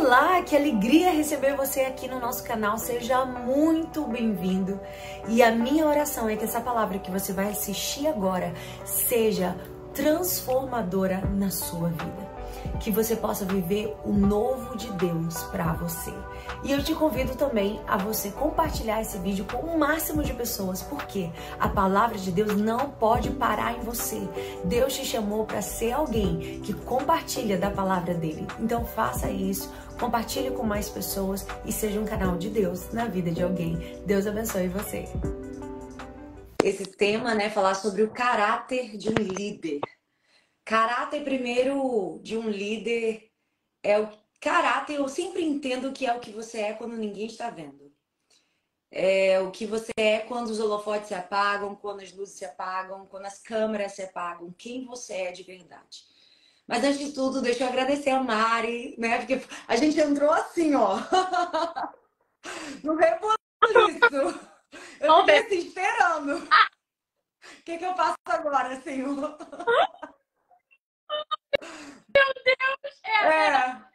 Olá, que alegria receber você aqui no nosso canal. Seja muito bem-vindo. E a minha oração é que essa palavra que você vai assistir agora seja transformadora na sua vida. Que você possa viver o novo de Deus para você. E eu te convido também a você compartilhar esse vídeo com o máximo de pessoas, porque a palavra de Deus não pode parar em você. Deus te chamou para ser alguém que compartilha da palavra dele. Então faça isso, compartilhe com mais pessoas e seja um canal de Deus na vida de alguém. Deus abençoe você. Esse tema, falar sobre o caráter de um líder. Caráter, primeiro, de um líder é o caráter. Eu sempre entendo que é o que você é quando ninguém está vendo. É o que você é quando os holofotes se apagam, quando as luzes se apagam, quando as câmeras se apagam. Quem você é de verdade. Mas antes de tudo, deixa eu agradecer a Mari, Porque a gente entrou assim, ó. No rebuliço. Eu fiquei assim, esperando. O que eu faço agora, Senhor?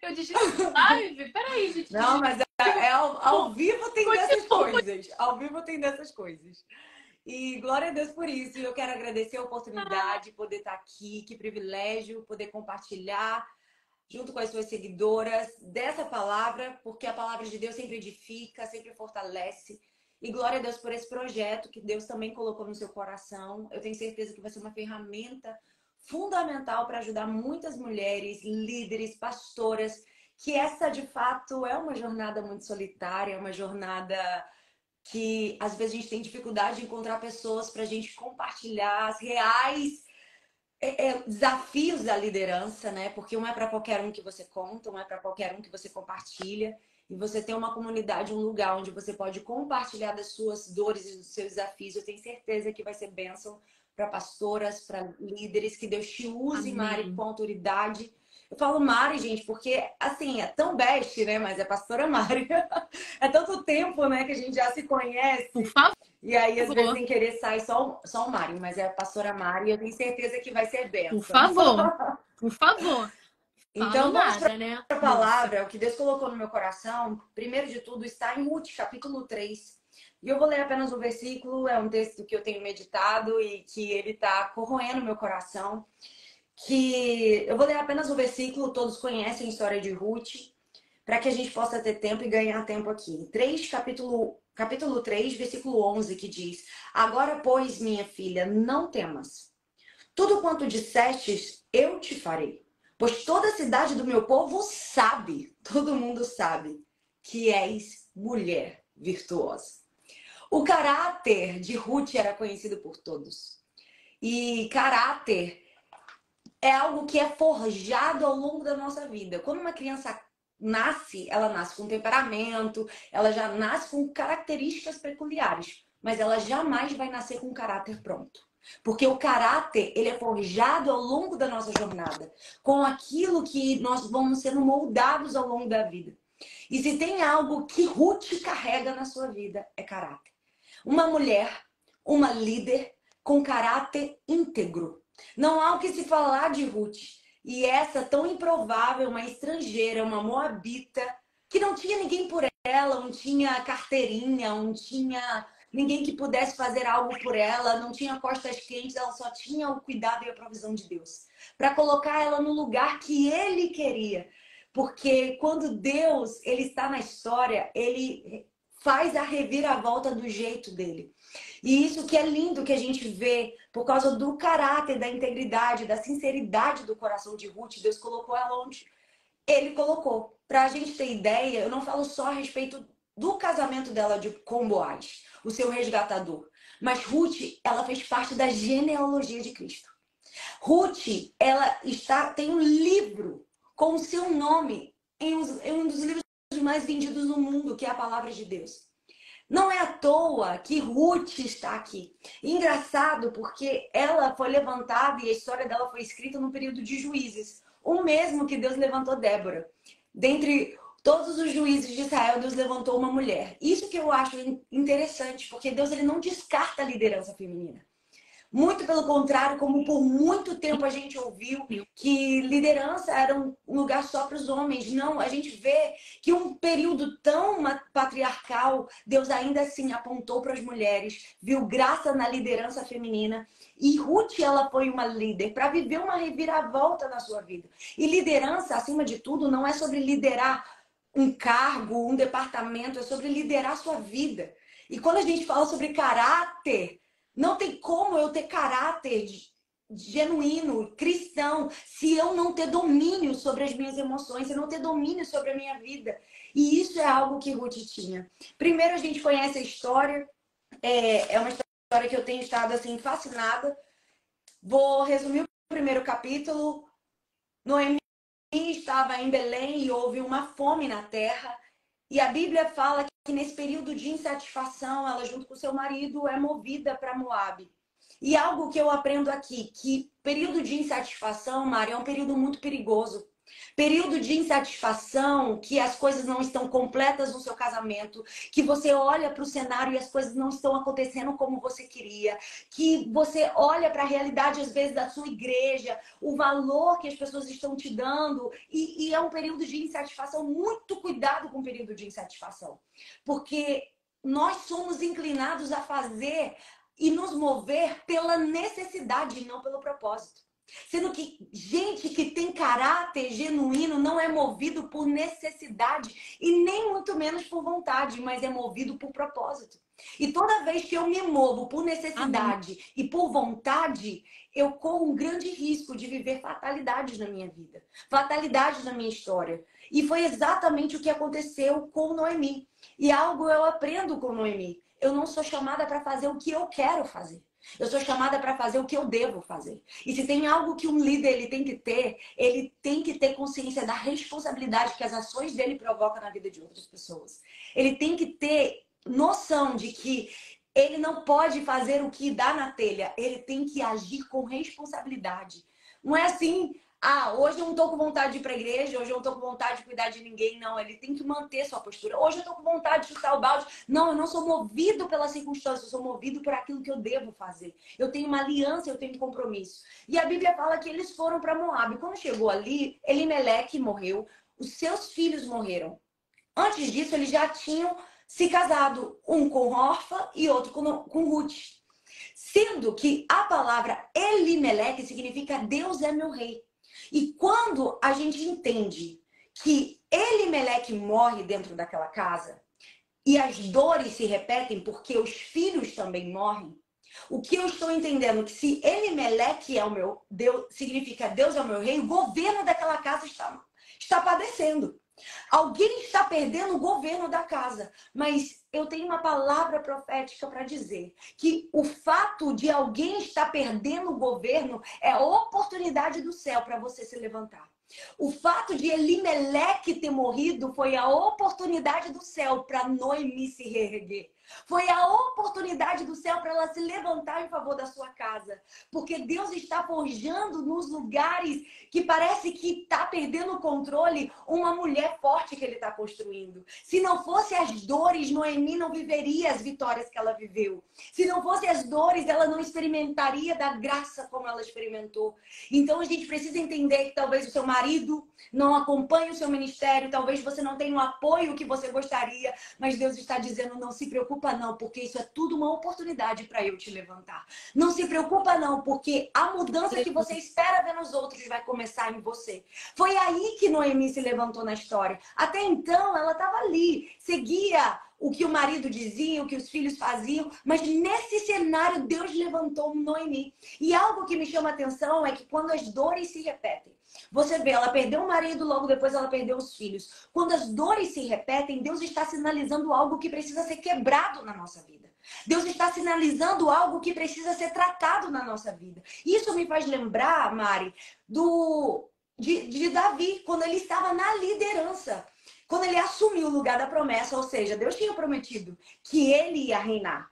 Eu disse live? Peraí, gente. Não, mas ao vivo tem dessas coisas. Ao vivo tem dessas coisas. E glória a Deus por isso. E eu quero agradecer a oportunidade de poder estar aqui. Que privilégio poder compartilhar junto com as suas seguidoras dessa palavra, porque a palavra de Deus sempre edifica, sempre fortalece. E glória a Deus por esse projeto que Deus também colocou no seu coração. Eu tenho certeza que vai ser uma ferramenta fundamental para ajudar muitas mulheres, líderes, pastoras, que essa de fato é uma jornada muito solitária, é uma jornada que às vezes a gente tem dificuldade de encontrar pessoas para a gente compartilhar as reais desafios da liderança, Porque não é para qualquer um que você conta, não é para qualquer um que você compartilha. E você tem uma comunidade, um lugar onde você pode compartilhar das suas dores e dos seus desafios. Eu tenho certeza que vai ser bênção para pastoras, para líderes, que Deus te use, amém, Mari, com autoridade. Eu falo Mari, gente, porque, assim, é tão best, Mas é pastora Mari. É tanto tempo, que a gente já se conhece. Por favor. E aí, às vezes, sem querer, sai só o Mari. Mas é a pastora Mari e eu tenho certeza que vai ser bênção. Por favor. Por favor. Então, vamos para a palavra. O que Deus colocou no meu coração, primeiro de tudo, está em Ruth, capítulo 3. E eu vou ler apenas um versículo, é um texto que eu tenho meditado e que ele está corroendo meu coração. Que eu vou ler apenas um versículo, todos conhecem a história de Ruth, para que a gente possa ter tempo e ganhar tempo aqui. Capítulo 3, versículo 11, que diz: Agora, pois, minha filha, não temas. Tudo quanto dissestes, eu te farei. Pois toda a cidade do meu povo sabe, todo mundo sabe, que és mulher virtuosa. O caráter de Ruth era conhecido por todos. E caráter é algo que é forjado ao longo da nossa vida. Quando uma criança nasce, ela nasce com temperamento, ela já nasce com características peculiares, mas ela jamais vai nascer com caráter pronto. Porque o caráter, ele é forjado ao longo da nossa jornada, com aquilo que nós vamos sendo moldados ao longo da vida. E se tem algo que Ruth carrega na sua vida, é caráter. Uma mulher, uma líder com caráter íntegro. Não há o que se falar de Ruth. E essa tão improvável, uma estrangeira, uma moabita, que não tinha ninguém por ela, não tinha carteirinha, não tinha ninguém que pudesse fazer algo por ela, não tinha costas quentes, ela só tinha o cuidado e a provisão de Deus. Para colocar ela no lugar que ele queria. Porque quando Deus ele está na história, ele faz a reviravolta do jeito dele. E isso que é lindo que a gente vê por causa do caráter, da integridade, da sinceridade do coração de Ruth. Deus colocou ela onde ele colocou. Pra gente ter ideia, eu não falo só a respeito do casamento dela com Boaz, o seu resgatador. Mas Ruth, ela fez parte da genealogia de Cristo. Ruth, ela tem um livro com o seu nome em um dos livros mais vendidos no mundo, que é a Palavra de Deus. Não é à toa que Ruth está aqui. Engraçado porque ela foi levantada e a história dela foi escrita no período de Juízes. O mesmo que Deus levantou Débora. Dentre todos os juízes de Israel, Deus levantou uma mulher. Isso que eu acho interessante, porque Deus ele não descarta a liderança feminina. Muito pelo contrário, como por muito tempo a gente ouviu que liderança era um lugar só para os homens. Não, a gente vê que um período tão patriarcal, Deus ainda assim apontou para as mulheres, viu graça na liderança feminina. E Ruth, ela foi uma líder para viver uma reviravolta na sua vida. E liderança, acima de tudo, não é sobre liderar um cargo, um departamento, é sobre liderar a sua vida. E quando a gente fala sobre caráter, não tem como eu ter caráter genuíno, cristão, se eu não ter domínio sobre as minhas emoções, se eu não ter domínio sobre a minha vida. E isso é algo que Ruth tinha. Primeiro, a gente conhece a história. É uma história que eu tenho estado assim fascinada. Vou resumir o primeiro capítulo. Noemi estava em Belém e houve uma fome na terra. E a Bíblia fala que nesse período de insatisfação, ela junto com seu marido é movida para Moabe. E algo que eu aprendo aqui, que período de insatisfação, Mari, é um período muito perigoso. Período de insatisfação, que as coisas não estão completas no seu casamento, que você olha para o cenário e as coisas não estão acontecendo como você queria, que você olha para a realidade, às vezes, da sua igreja, o valor que as pessoas estão te dando, e é um período de insatisfação. Muito cuidado com o período de insatisfação, porque nós somos inclinados a fazer e nos mover pela necessidade e não pelo propósito. Sendo que gente que tem caráter genuíno não é movido por necessidade e nem muito menos por vontade, mas é movido por propósito. E toda vez que eu me movo por necessidade e por vontade, eu corro um grande risco de viver fatalidades na minha vida, fatalidades na minha história. E foi exatamente o que aconteceu com Noemi. E algo eu aprendo com Noemi. Eu não sou chamada para fazer o que eu quero fazer. Eu sou chamada para fazer o que eu devo fazer. E se tem algo que um líder ele tem que ter consciência da responsabilidade que as ações dele provocam na vida de outras pessoas. Ele tem que ter noção de que ele não pode fazer o que dá na telha. Ele tem que agir com responsabilidade. Não é assim, hoje eu não tô com vontade de ir pra igreja, hoje eu não tô com vontade de cuidar de ninguém. Não, ele tem que manter sua postura. Hoje eu tô com vontade de chutar o balde. Não, eu não sou movido pela circunstância, eu sou movido por aquilo que eu devo fazer. Eu tenho uma aliança, eu tenho um compromisso. E a Bíblia fala que eles foram para Moabe. Quando chegou ali, Elimeleque morreu, os seus filhos morreram. Antes disso, eles já tinham se casado, um com Orfa e outro com Ruth. Sendo que a palavra Elimeleque significa Deus é meu rei. E quando a gente entende que Elimeleque morre dentro daquela casa e as dores se repetem porque os filhos também morrem, o que eu estou entendendo é que se Elimeleque é o meu Deus, significa Deus é o meu rei, o governo daquela casa está padecendo. Alguém está perdendo o governo da casa, mas eu tenho uma palavra profética para dizer que o fato de alguém estar perdendo o governo é a oportunidade do céu para você se levantar. O fato de Elimeleque ter morrido foi a oportunidade do céu para Noemi se reerguer. Foi a oportunidade do céu para ela se levantar em favor da sua casa. Porque Deus está forjando nos lugares que parece que está perdendo o controle uma mulher forte que ele está construindo. Se não fosse as dores, Noemi não viveria as vitórias que ela viveu. Se não fosse as dores, ela não experimentaria da graça como ela experimentou. Então a gente precisa entender que talvez o seu marido não acompanhe o seu ministério, talvez você não tenha o apoio que você gostaria, mas Deus está dizendo, não se preocupa não, porque isso é tudo uma oportunidade para eu te levantar. Não se preocupa não, porque a mudança que você espera ver nos outros vai começar em você. Foi aí que Noemi se levantou na história. Até então, ela estava ali, seguia o que o marido dizia, o que os filhos faziam, mas nesse cenário Deus levantou Noemi. E algo que me chama a atenção é que quando as dores se repetem, você vê, ela perdeu o marido, logo depois ela perdeu os filhos. Quando as dores se repetem, Deus está sinalizando algo que precisa ser quebrado na nossa vida. Deus está sinalizando algo que precisa ser tratado na nossa vida. Isso me faz lembrar, Mari, de Davi, quando ele estava na liderança. Quando ele assumiu o lugar da promessa, ou seja, Deus tinha prometido que ele ia reinar.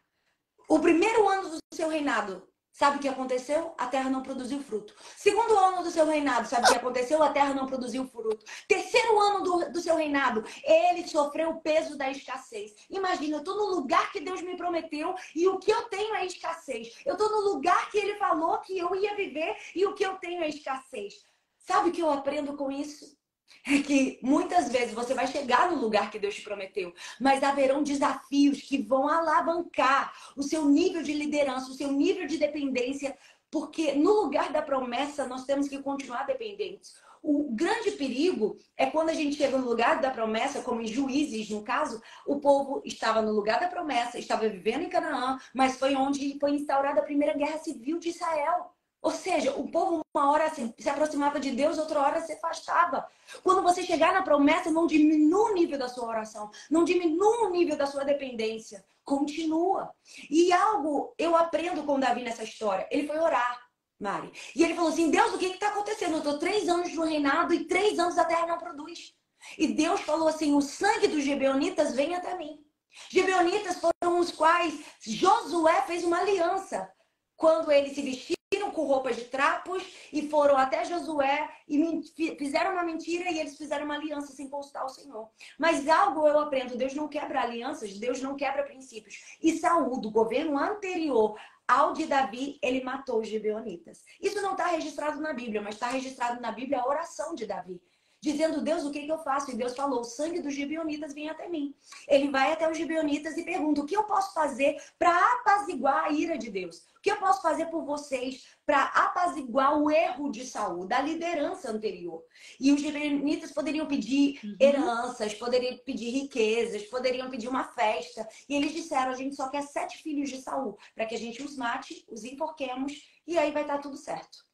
O primeiro ano do seu reinado, Sabe o que aconteceu? A terra não produziu fruto. Segundo ano do seu reinado, sabe o que aconteceu? A terra não produziu fruto. Terceiro ano do seu reinado, ele sofreu o peso da escassez. Imagina, eu estou no lugar que Deus me prometeu e o que eu tenho é escassez. Eu estou no lugar que ele falou que eu ia viver e o que eu tenho é escassez. Sabe o que eu aprendo com isso? É que muitas vezes você vai chegar no lugar que Deus te prometeu, mas haverão desafios que vão alavancar o seu nível de liderança, o seu nível de dependência, porque no lugar da promessa nós temos que continuar dependentes. O grande perigo é quando a gente chega no lugar da promessa, como em Juízes, no caso, o povo estava no lugar da promessa, estava vivendo em Canaã, mas foi onde foi instaurada a primeira guerra civil de Israel. Ou seja, o povo uma hora se aproximava de Deus, outra hora se afastava. Quando você chegar na promessa, não diminua o nível da sua oração, não diminua o nível da sua dependência. Continua. E algo eu aprendo com Davi nessa história. Ele foi orar, Mari. E ele falou assim, Deus, o que está acontecendo? Eu estou 3 anos no reinado e 3 anos a terra não produz. E Deus falou assim, o sangue dos gibeonitas vem até mim. Gibeonitas foram os quais Josué fez uma aliança. Quando eles se vestiram com roupas de trapos e foram até Josué e fizeram uma mentira e eles fizeram uma aliança sem consultar o Senhor. Mas algo eu aprendo, Deus não quebra alianças, Deus não quebra princípios. E Saul, do governo anterior ao de Davi, ele matou os gibeonitas. Isso não está registrado na Bíblia, mas está registrado na Bíblia a oração de Davi. Dizendo, Deus, o que eu faço? E Deus falou, o sangue dos gibeonitas vem até mim. Ele vai até os gibeonitas e pergunta, o que eu posso fazer para apaziguar a ira de Deus? O que eu posso fazer por vocês para apaziguar o erro de Saul, da liderança anterior? E os gibeonitas poderiam pedir heranças, poderiam pedir riquezas, poderiam pedir uma festa. E eles disseram, a gente só quer 7 filhos de Saul, para que a gente os mate, os enforquemos, e aí vai estar tudo certo.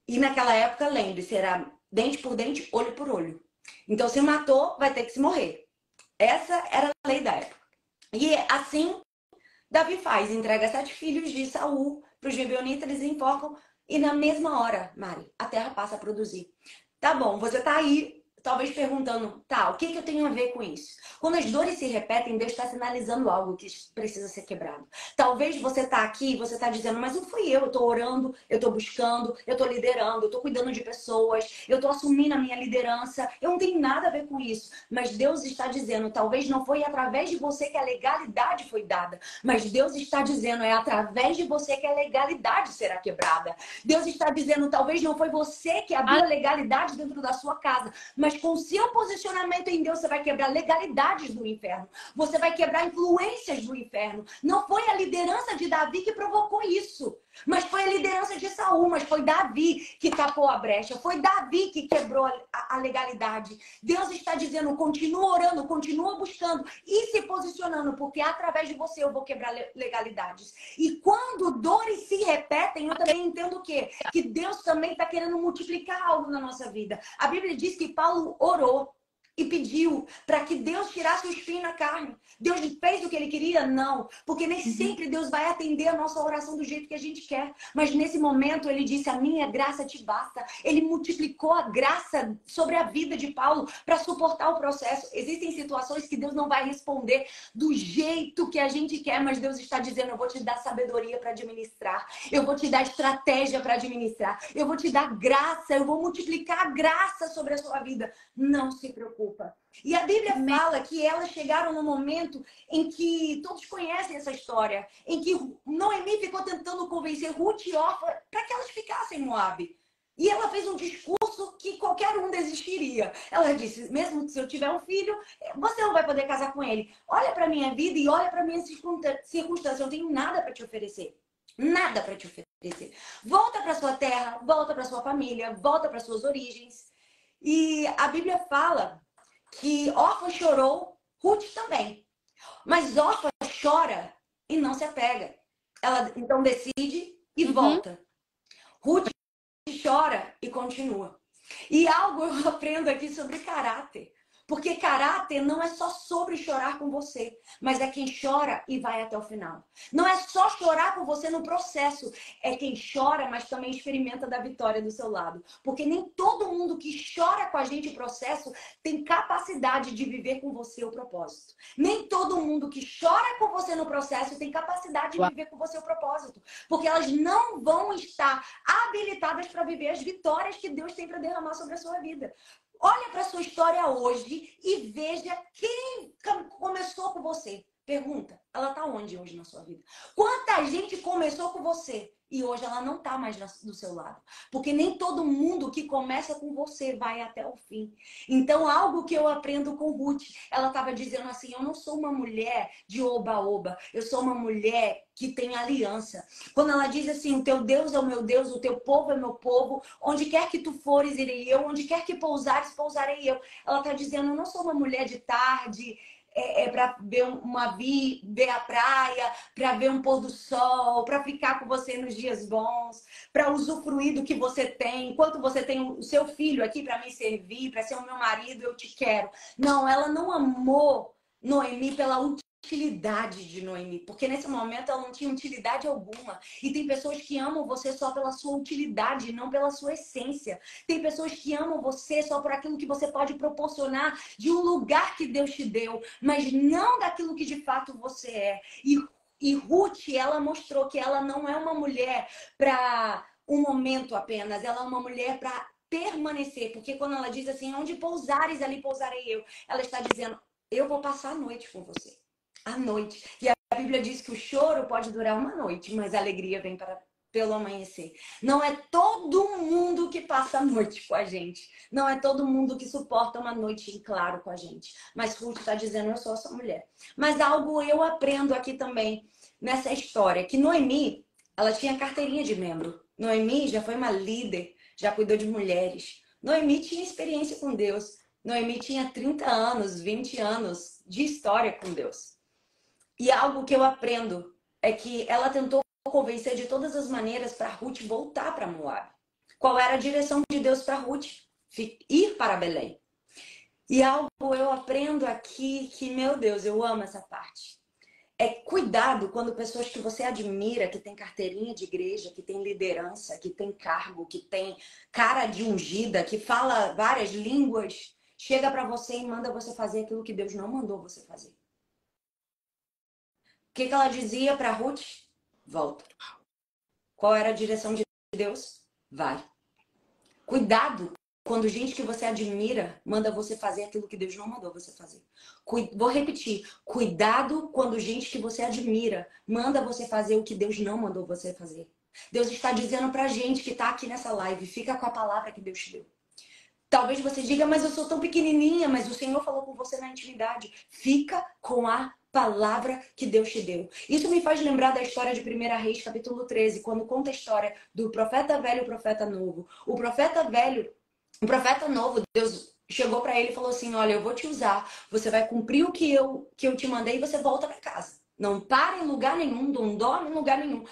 E naquela época, lembre-se, era dente por dente, olho por olho. Então, se matou, vai ter que se morrer. Essa era a lei da época. E assim, Davi faz, entrega 7 filhos de Saul para os gibeonitas, eles enforcam, e na mesma hora, Mari, a terra passa a produzir. Tá bom, você tá aí, talvez perguntando, tá, o que eu tenho a ver com isso? Quando as dores se repetem, Deus está sinalizando algo que precisa ser quebrado. Talvez você tá aqui, você tá dizendo, mas não fui eu tô orando, eu tô buscando, eu tô liderando, eu tô cuidando de pessoas, eu tô assumindo a minha liderança, eu não tenho nada a ver com isso. Mas Deus está dizendo, talvez não foi através de você que a legalidade foi dada, mas Deus está dizendo, é através de você que a legalidade será quebrada. Deus está dizendo, talvez não foi você que abriu a legalidade dentro da sua casa, mas com o seu posicionamento em Deus, você vai quebrar legalidades do inferno. Você vai quebrar influências do inferno. Não foi a liderança de Davi que provocou isso. Mas foi a liderança de Saul, mas foi Davi que tapou a brecha. Foi Davi que quebrou a legalidade. Deus está dizendo, continua orando, continua buscando e se posicionando, porque através de você eu vou quebrar legalidades. E quando dores se repetem, eu também entendo o quê? Que Deus também está querendo multiplicar algo na nossa vida. A Bíblia diz que Paulo orou e pediu para que Deus tirasse o espinho na carne. Deus fez o que ele queria? Não. Porque nem sempre Deus vai atender a nossa oração do jeito que a gente quer. Mas nesse momento ele disse, a minha graça te basta. Ele multiplicou a graça sobre a vida de Paulo para suportar o processo. Existem situações que Deus não vai responder do jeito que a gente quer, mas Deus está dizendo, eu vou te dar sabedoria para administrar. Eu vou te dar estratégia para administrar. Eu vou te dar graça. Eu vou multiplicar a graça sobre a sua vida. Não se preocupe. E a Bíblia fala que elas chegaram no momento em que todos conhecem essa história, em que Noemi ficou tentando convencer Ruth e Orfa para que elas ficassem em Moabe. E ela fez um discurso que qualquer um desistiria. Ela disse, mesmo se eu tiver um filho, você não vai poder casar com ele. Olha para minha vida e olha para minha circunstância. Eu não tenho nada para te oferecer. Nada para te oferecer. Volta para sua terra, volta para sua família, volta para suas origens. E a Bíblia fala que Orfa chorou, Ruth também. Mas Orfa chora e não se apega. Ela então decide e volta. Ruth chora e continua. E algo eu aprendo aqui sobre caráter. Porque caráter não é só sobre chorar com você, mas é quem chora e vai até o final. Não é só chorar com você no processo, é quem chora, mas também experimenta da vitória do seu lado. Porque nem todo mundo que chora com a gente no processo tem capacidade de viver com você o propósito. Nem todo mundo que chora com você no processo tem capacidade de viver com você o propósito. Porque elas não vão estar habilitadas para viver as vitórias que Deus tem para derramar sobre a sua vida. Olha para a sua história hoje e veja quem começou com você. Pergunta, ela está onde hoje na sua vida? Quanta gente começou com você e hoje ela não está mais do seu lado? Porque nem todo mundo que começa com você vai até o fim. Então, algo que eu aprendo com Ruth, ela estava dizendo assim, eu não sou uma mulher de oba-oba, eu sou uma mulher que tem aliança. Quando ela diz assim, o teu Deus é o meu Deus, o teu povo é meu povo, onde quer que tu fores, irei eu, onde quer que pousares, pousarei eu. Ela está dizendo, eu não sou uma mulher de tarde, para ver ver a praia, para ver um pôr do sol, para ficar com você nos dias bons, para usufruir do que você tem. Enquanto você tem o seu filho aqui para me servir, para ser o meu marido, eu te quero. Não, ela não amou Noemi pela utilidade de Noemi, porque nesse momento ela não tinha utilidade alguma. E tem pessoas que amam você só pela sua utilidade, não pela sua essência. Tem pessoas que amam você só por aquilo que você pode proporcionar de um lugar que Deus te deu, mas não daquilo que de fato você é. E Ruth, ela mostrou que ela não é uma mulher para um momento apenas, ela é uma mulher para permanecer, porque quando ela diz assim, onde pousares, ali pousarei eu, ela está dizendo, eu vou passar a noite com você. À noite. E a Bíblia diz que o choro pode durar uma noite, mas a alegria vem pelo amanhecer. Não é todo mundo que passa a noite com a gente. Não é todo mundo que suporta uma noite em claro com a gente. Mas Ruth está dizendo, eu sou essa mulher. Mas algo eu aprendo aqui também nessa história, que Noemi, ela tinha carteirinha de membro. Noemi já foi uma líder, já cuidou de mulheres. Noemi tinha experiência com Deus. Noemi tinha 30 anos, 20 anos de história com Deus. E algo que eu aprendo é que ela tentou convencer de todas as maneiras para Ruth voltar para Moab. Qual era a direção de Deus para Ruth? Ir para Belém. E algo eu aprendo aqui que, meu Deus, eu amo essa parte. É cuidado quando pessoas que você admira, que tem carteirinha de igreja, que tem liderança, que tem cargo, que tem cara de ungida, que fala várias línguas, chega para você e manda você fazer aquilo que Deus não mandou você fazer. O que ela dizia para Ruth? Volta. Qual era a direção de Deus? Vai. Cuidado quando gente que você admira manda você fazer aquilo que Deus não mandou você fazer. Vou repetir. Cuidado quando gente que você admira manda você fazer o que Deus não mandou você fazer. Deus está dizendo pra gente que está aqui nessa live, fica com a palavra que Deus te deu. Talvez você diga, mas eu sou tão pequenininha, mas o Senhor falou com você na intimidade. Fica com a palavra que Deus te deu. Isso me faz lembrar da história de 1 Reis, capítulo 13, quando conta a história do profeta velho e o profeta novo. O profeta velho, o profeta novo, Deus chegou para ele e falou assim, olha, eu vou te usar, você vai cumprir o que eu te mandei e você volta para casa. Não para em lugar nenhum, não dorme em lugar nenhum.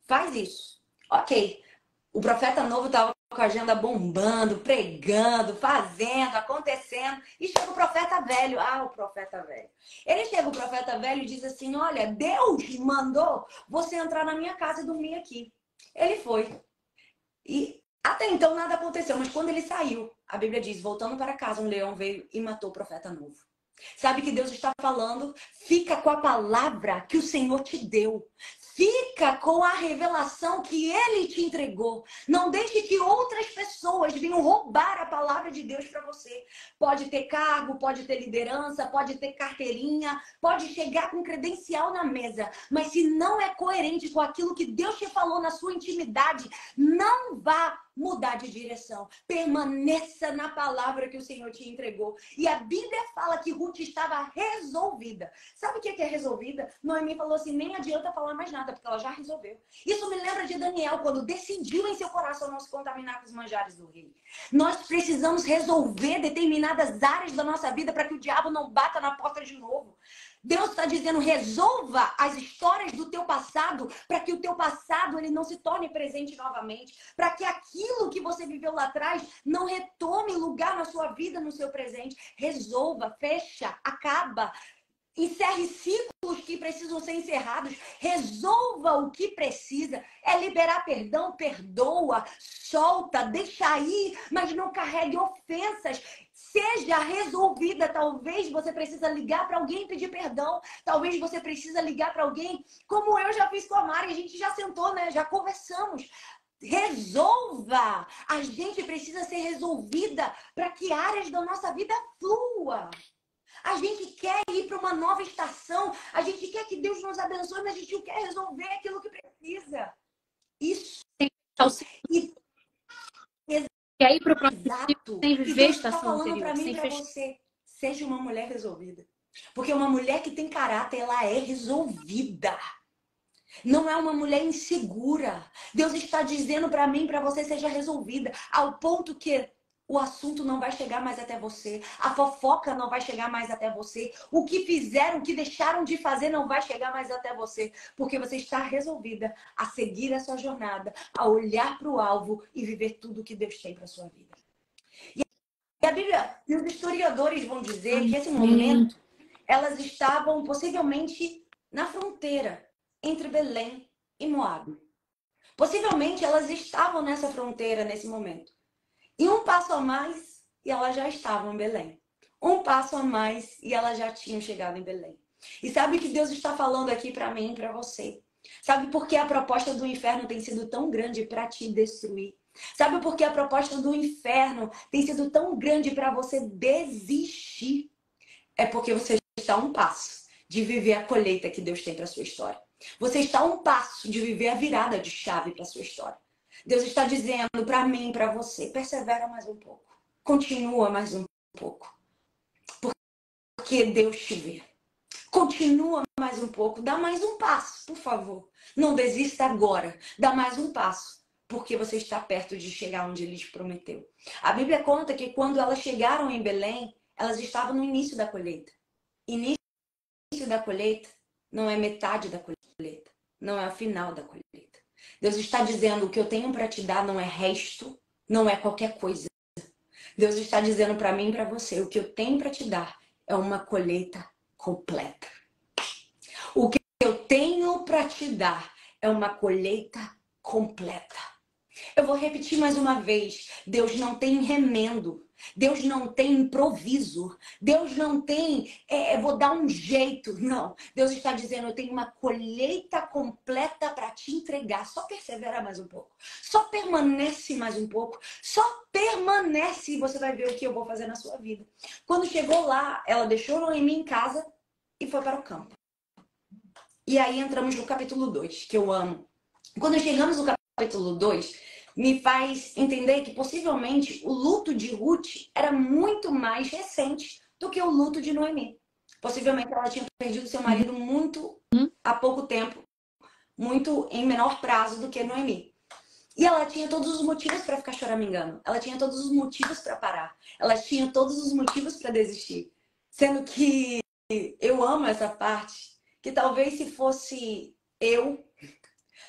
Faz isso. Ok. O profeta novo estava com a agenda bombando, pregando, fazendo, acontecendo. E chega o profeta velho. Ah, o profeta velho. Ele chega o profeta velho e diz assim, olha, Deus mandou você entrar na minha casa e dormir aqui. Ele foi. E até então nada aconteceu. Mas quando ele saiu, a Bíblia diz, voltando para casa, um leão veio e matou o profeta novo. Sabe que Deus está falando? Fica com a palavra que o Senhor te deu. Fica com a revelação que Ele te entregou. Não deixe que outras pessoas venham roubar a palavra de Deus para você. Pode ter cargo, pode ter liderança, pode ter carteirinha, pode chegar com credencial na mesa. Mas se não é coerente com aquilo que Deus te falou na sua intimidade, não vá mudar de direção. Permaneça na palavra que o Senhor te entregou. E a Bíblia fala que Ruth estava resolvida. Sabe o que é resolvida? Noemi falou assim, nem adianta falar mais nada, porque ela já resolveu. Isso me lembra de Daniel, quando decidiu em seu coração não se contaminar com os manjares do rei. Nós precisamos resolver determinadas áreas da nossa vida para que o diabo não bata na porta de novo. Deus está dizendo, resolva as histórias do teu passado para que o teu passado ele não se torne presente novamente. Para que aquilo que você viveu lá atrás não retome lugar na sua vida, no seu presente. Resolva, fecha, acaba. Encerre ciclos que precisam ser encerrados. Resolva o que precisa. É liberar perdão, perdoa, solta, deixa ir, mas não carregue ofensas. Seja resolvida. Talvez você precisa ligar para alguém e pedir perdão. Talvez você precisa ligar para alguém, como eu já fiz com a Mari. A gente já sentou, né? Já conversamos. Resolva. A gente precisa ser resolvida para que áreas da nossa vida fluam. A gente quer ir para uma nova estação. A gente quer que Deus nos abençoe, mas a gente não quer resolver aquilo que precisa. Isso. E aí para o próximo Exato. sem E viver a Deus está estação falando anterior. para mim e para você. Seja uma mulher resolvida. Porque uma mulher que tem caráter, ela é resolvida. Não é uma mulher insegura. Deus está dizendo para mim e para você, seja resolvida. Ao ponto que o assunto não vai chegar mais até você. A fofoca não vai chegar mais até você. O que fizeram, o que deixaram de fazer não vai chegar mais até você. Porque você está resolvida a seguir essa jornada, a olhar para o alvo e viver tudo que Deus tem para sua vida. E a Bíblia, e os historiadores vão dizer que esse momento, elas estavam possivelmente na fronteira entre Belém e Moabe. Possivelmente elas estavam nessa fronteira nesse momento. E um passo a mais e elas já estavam em Belém. Um passo a mais e elas já tinham chegado em Belém. E sabe o que Deus está falando aqui para mim e para você? Sabe por que a proposta do inferno tem sido tão grande para te destruir? Sabe por que a proposta do inferno tem sido tão grande para você desistir? É porque você está a um passo de viver a colheita que Deus tem para sua história. Você está a um passo de viver a virada de chave para sua história. Deus está dizendo para mim, para você, persevera mais um pouco. Continua mais um pouco. Porque Deus te vê. Continua mais um pouco. Dá mais um passo, por favor. Não desista agora. Dá mais um passo. Porque você está perto de chegar onde Ele te prometeu. A Bíblia conta que quando elas chegaram em Belém, elas estavam no início da colheita. Início da colheita não é metade da colheita. Não é o final da colheita. Deus está dizendo, o que eu tenho para te dar não é resto, não é qualquer coisa. Deus está dizendo para mim e para você, o que eu tenho para te dar é uma colheita completa. O que eu tenho para te dar é uma colheita completa. Eu vou repetir mais uma vez, Deus não tem remendo. Deus não tem improviso. Deus não tem, vou dar um jeito. Não. Deus está dizendo, eu tenho uma colheita completa para te entregar. Só persevera mais um pouco. Só permanece mais um pouco. Só permanece e você vai ver o que eu vou fazer na sua vida. Quando chegou lá, ela deixou Noemi em casa e foi para o campo. E aí entramos no capítulo 2, que eu amo. Quando chegamos no capítulo 2, me faz entender que possivelmente o luto de Ruth era muito mais recente do que o luto de Noemi. Possivelmente ela tinha perdido seu marido muito há pouco tempo, muito em menor prazo do que Noemi. E ela tinha todos os motivos para ficar choramingando. Ela tinha todos os motivos para parar. Ela tinha todos os motivos para desistir. Sendo que eu amo essa parte, que talvez se fosse eu,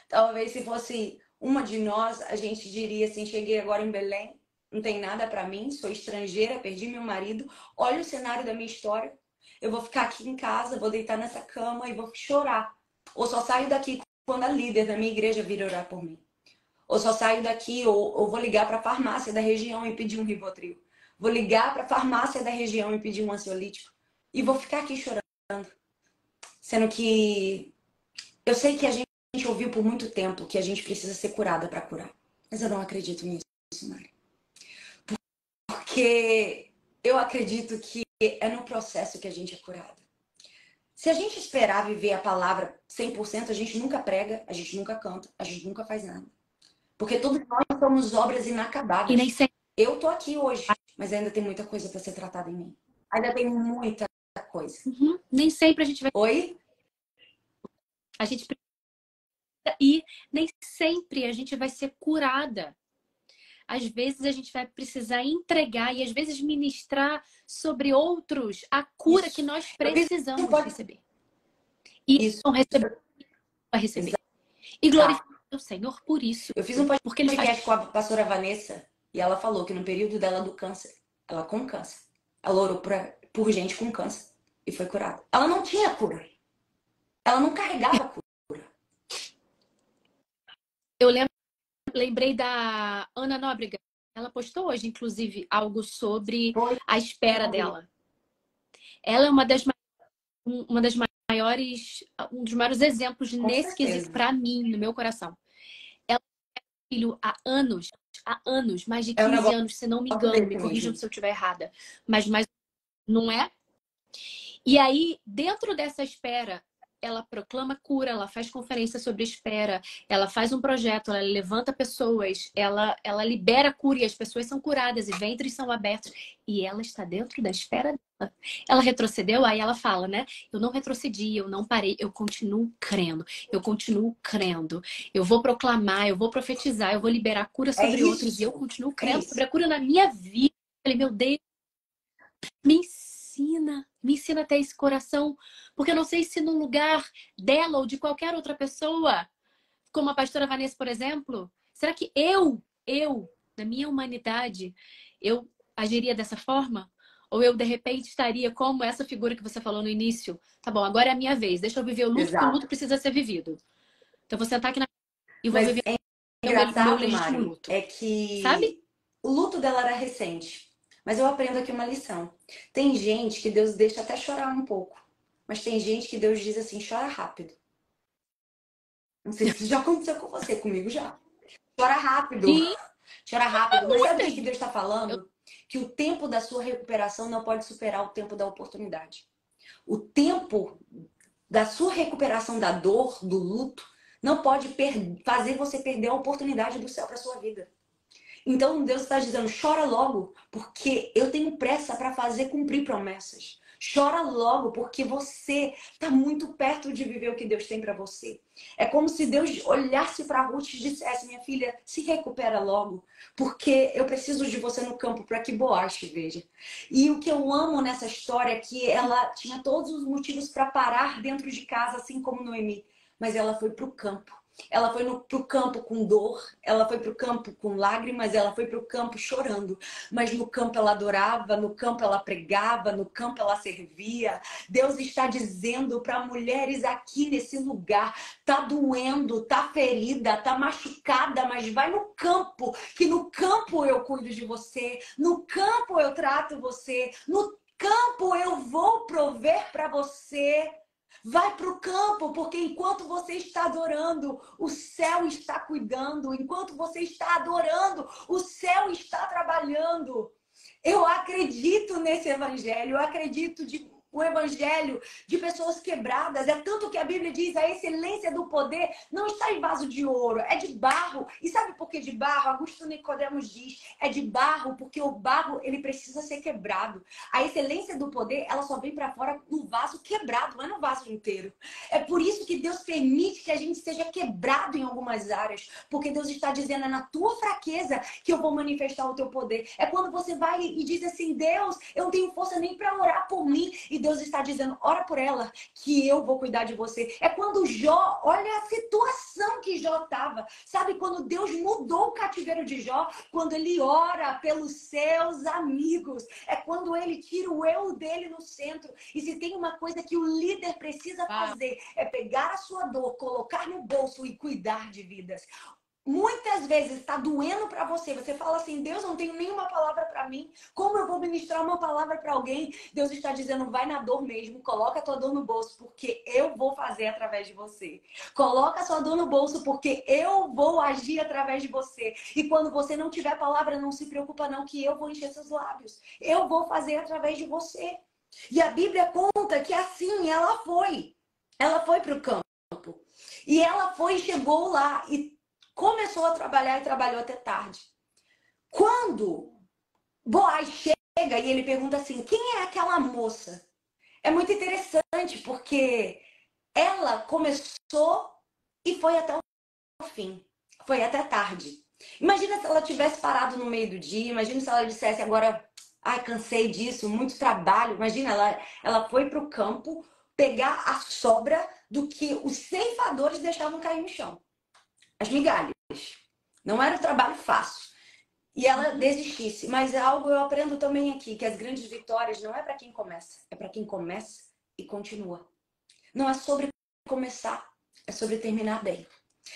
talvez se fosse uma de nós, a gente diria assim, cheguei agora em Belém, não tem nada para mim, sou estrangeira, perdi meu marido, olha o cenário da minha história, eu vou ficar aqui em casa, vou deitar nessa cama e vou chorar. Ou só saio daqui quando a líder da minha igreja vir orar por mim. Ou só saio daqui, ou vou ligar para a farmácia da região e pedir um Rivotril. Vou ligar para a farmácia da região e pedir um ansiolítico. E vou ficar aqui chorando. Sendo que eu sei que a gente ouviu por muito tempo que a gente precisa ser curada para curar. Mas eu não acredito nisso, Mari. Porque eu acredito que é no processo que a gente é curada. Se a gente esperar viver a palavra 100%, a gente nunca prega, a gente nunca canta, a gente nunca faz nada. Porque todos nós somos obras inacabadas. E nem sempre. Eu tô aqui hoje, mas ainda tem muita coisa para ser tratada em mim. Ainda tem muita coisa. Nem sempre a gente vai. Oi? A gente precisa. E nem sempre a gente vai ser curada. às vezes a gente vai precisar entregar e às vezes ministrar sobre outros a cura que nós precisamos receber. E Isso. não receber, vai receber. E glorificar o Senhor por isso. Eu fiz um porque ele podcast com a pastora Vanessa e ela falou que no período dela do câncer, ela com câncer, ela orou por gente com câncer e foi curada. Ela não tinha cura. Ela não carregava cura. Eu lembrei da Ana Nóbrega. Ela postou hoje, inclusive, algo sobre a espera dela. Ela é uma das maiores, um dos maiores exemplos nesse quesito para mim, no meu coração. Ela tem filho há anos, mais de 15 anos, se não me engano, me corrijam se eu estiver errada, mas não é? E aí, dentro dessa espera, ela proclama cura, ela faz conferência sobre espera, ela faz um projeto, ela levanta pessoas, ela libera cura e as pessoas são curadas e ventres são abertos. E ela está dentro da espera dela. Ela retrocedeu, aí ela fala, né? Eu não retrocedi, eu não parei, eu continuo crendo, eu vou proclamar, eu vou profetizar, eu vou liberar cura sobre outros e eu continuo crendo sobre a cura na minha vida. Eu falei, meu Deus, me ensina a ter esse coração, porque eu não sei se num lugar dela ou de qualquer outra pessoa, como a pastora Vanessa, por exemplo, será que eu, na minha humanidade, eu agiria dessa forma? Ou eu, de repente, estaria como essa figura que você falou no início? Tá bom, agora é a minha vez, deixa eu viver o luto, porque o luto precisa ser vivido. Então, eu vou sentar aqui e vou viver engraçado, meu legítimo Mari, luto. é que sabe? O luto dela era recente. Mas eu aprendo aqui uma lição. Tem gente que Deus deixa até chorar um pouco. Mas tem gente que Deus diz assim, chora rápido. Não sei se já aconteceu com você, comigo já. Chora rápido. Sim. Chora rápido. Mas sabe o que Deus está falando? Que o tempo da sua recuperação não pode superar o tempo da oportunidade. O tempo da sua recuperação da dor, do luto, não pode fazer você perder a oportunidade do céu para sua vida. Então Deus está dizendo, chora logo, porque eu tenho pressa para fazer cumprir promessas. Chora logo, porque você está muito perto de viver o que Deus tem para você. É como se Deus olhasse para Ruth e dissesse, minha filha, se recupera logo, porque eu preciso de você no campo para que Boaz te veja. E o que eu amo nessa história é que ela tinha todos os motivos para parar dentro de casa, assim como Noemi, mas ela foi para o campo. Ela foi pro campo com dor, ela foi pro campo com lágrimas, ela foi pro campo chorando. Mas no campo ela adorava, no campo ela pregava, no campo ela servia. Deus está dizendo para mulheres aqui nesse lugar, tá doendo, tá ferida, tá machucada, mas vai no campo, que no campo eu cuido de você, no campo eu trato você, no campo eu vou prover para você. Vai para o campo, porque enquanto você está adorando, o céu está cuidando. Enquanto você está adorando, o céu está trabalhando. Eu acredito nesse evangelho, eu acredito o evangelho de pessoas quebradas. É tanto que a Bíblia diz, a excelência do poder não está em vaso de ouro, é de barro. E sabe por que de barro? Augusto Nicodemos diz, é de barro porque o barro ele precisa ser quebrado. A excelência do poder, ela só vem para fora no vaso quebrado, não é no vaso inteiro. É por isso que Deus permite que a gente seja quebrado em algumas áreas, porque Deus está dizendo, é na tua fraqueza que eu vou manifestar o teu poder. É quando você vai e diz assim, Deus, eu não tenho força nem para orar por mim, e Deus está dizendo, ora por ela, que eu vou cuidar de você. É quando Jó, olha a situação que Jó estava. Sabe, quando Deus mudou o cativeiro de Jó, quando ele ora pelos seus amigos. É quando ele tira o eu dele no centro. E se tem uma coisa que o líder precisa fazer, é pegar a sua dor, colocar no bolso e cuidar de vidas. Muitas vezes está doendo para você. Você fala assim, Deus, não tenho nenhuma palavra para mim. Como eu vou ministrar uma palavra para alguém? Deus está dizendo, vai na dor mesmo. Coloca a tua dor no bolso, porque eu vou fazer através de você. Coloca a sua dor no bolso, porque eu vou agir através de você. E quando você não tiver palavra, não se preocupa não, que eu vou encher seus lábios. Eu vou fazer através de você. E a Bíblia conta que assim ela foi. Ela foi para o campo. E ela foi e chegou lá e começou a trabalhar e trabalhou até tarde. Quando Boaz chega e ele pergunta assim, quem é aquela moça? É muito interessante porque ela começou e foi até o fim. Foi até tarde. Imagina se ela tivesse parado no meio do dia, imagina se ela dissesse agora, ai, cansei disso, muito trabalho. Imagina, ela foi para o campo pegar a sobra do que os ceifadores deixavam cair no chão. As migalhas. Não era um trabalho fácil. E ela desistisse. Mas é algo eu aprendo também aqui, que as grandes vitórias não é para quem começa, é para quem começa e continua. Não é sobre começar, é sobre terminar bem.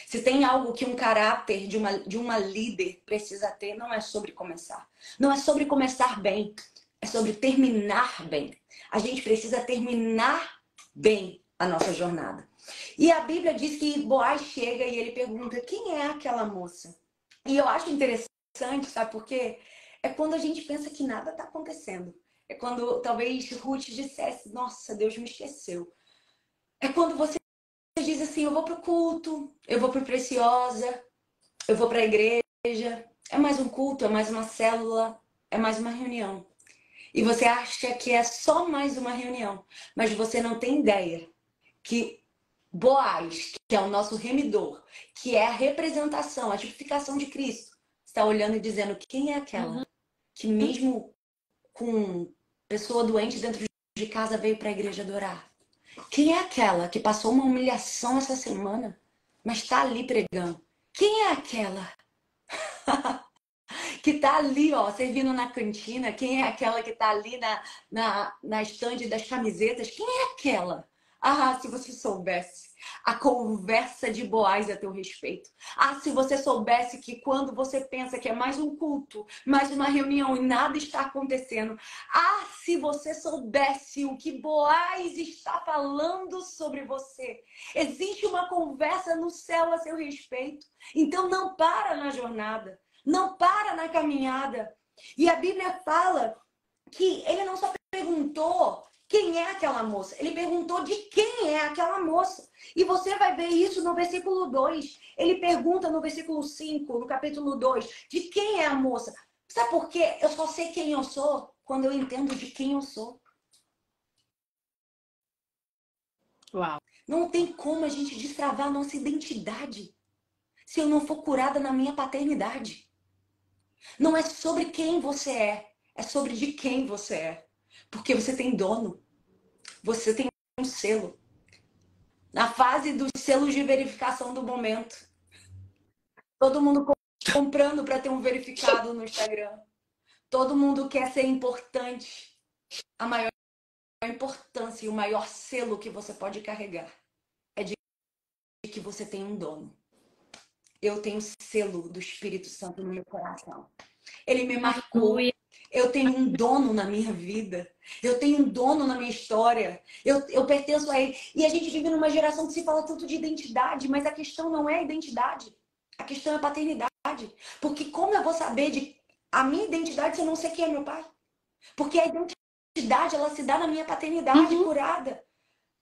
Se tem algo que um caráter de uma líder precisa ter, não é sobre começar. Não é sobre começar bem, é sobre terminar bem. A gente precisa terminar bem a nossa jornada. E a Bíblia diz que Boaz chega e ele pergunta, quem é aquela moça? E eu acho interessante, sabe por quê? É quando a gente pensa que nada está acontecendo. É quando talvez Ruth dissesse, nossa, Deus me esqueceu. É quando você diz assim, eu vou pro culto, eu vou pro Preciosa, eu vou pra igreja. É mais um culto, é mais uma célula, é mais uma reunião. E você acha que é só mais uma reunião, mas você não tem ideia que Boaz, que é o nosso remidor, que é a representação, a tipificação de Cristo, está olhando e dizendo quem é aquela que mesmo com pessoa doente dentro de casa veio para a igreja adorar? Quem é aquela que passou uma humilhação essa semana, mas está ali pregando? Quem é aquela que está ali, ó, servindo na cantina? Quem é aquela que está ali na estande das camisetas? Quem é aquela? Ah, se você soubesse a conversa de Boaz a teu respeito. Ah, se você soubesse que quando você pensa que é mais um culto, mais uma reunião e nada está acontecendo. Ah, se você soubesse o que Boaz está falando sobre você. Existe uma conversa no céu a seu respeito. Então não para na jornada. Não para na caminhada. E a Bíblia fala que ele não só perguntou quem é aquela moça, ele perguntou de quem é aquela moça. E você vai ver isso no versículo 2. Ele pergunta no versículo 5, no capítulo 2, de quem é a moça. Sabe por quê? Eu só sei quem eu sou quando eu entendo de quem eu sou. Uau. Não tem como a gente destravar a nossa identidade se eu não for curada na minha paternidade. Não é sobre quem você é sobre de quem você é. Porque você tem dono. Você tem um selo. Na fase dos selos de verificação do momento. Todo mundo comprando para ter um verificado no Instagram. Todo mundo quer ser importante. A maior importância e o maior selo que você pode carregar é de que você tem um dono. Eu tenho o selo do Espírito Santo no meu coração. Ele me marcou. Eu tenho um dono na minha vida. Eu tenho um dono na minha história. Eu pertenço a ele. E a gente vive numa geração que se fala tanto de identidade, mas a questão não é a identidade. A questão é a paternidade. Porque como eu vou saber de a minha identidade se eu não sei quem é meu pai? Porque a identidade, ela se dá na minha paternidade curada.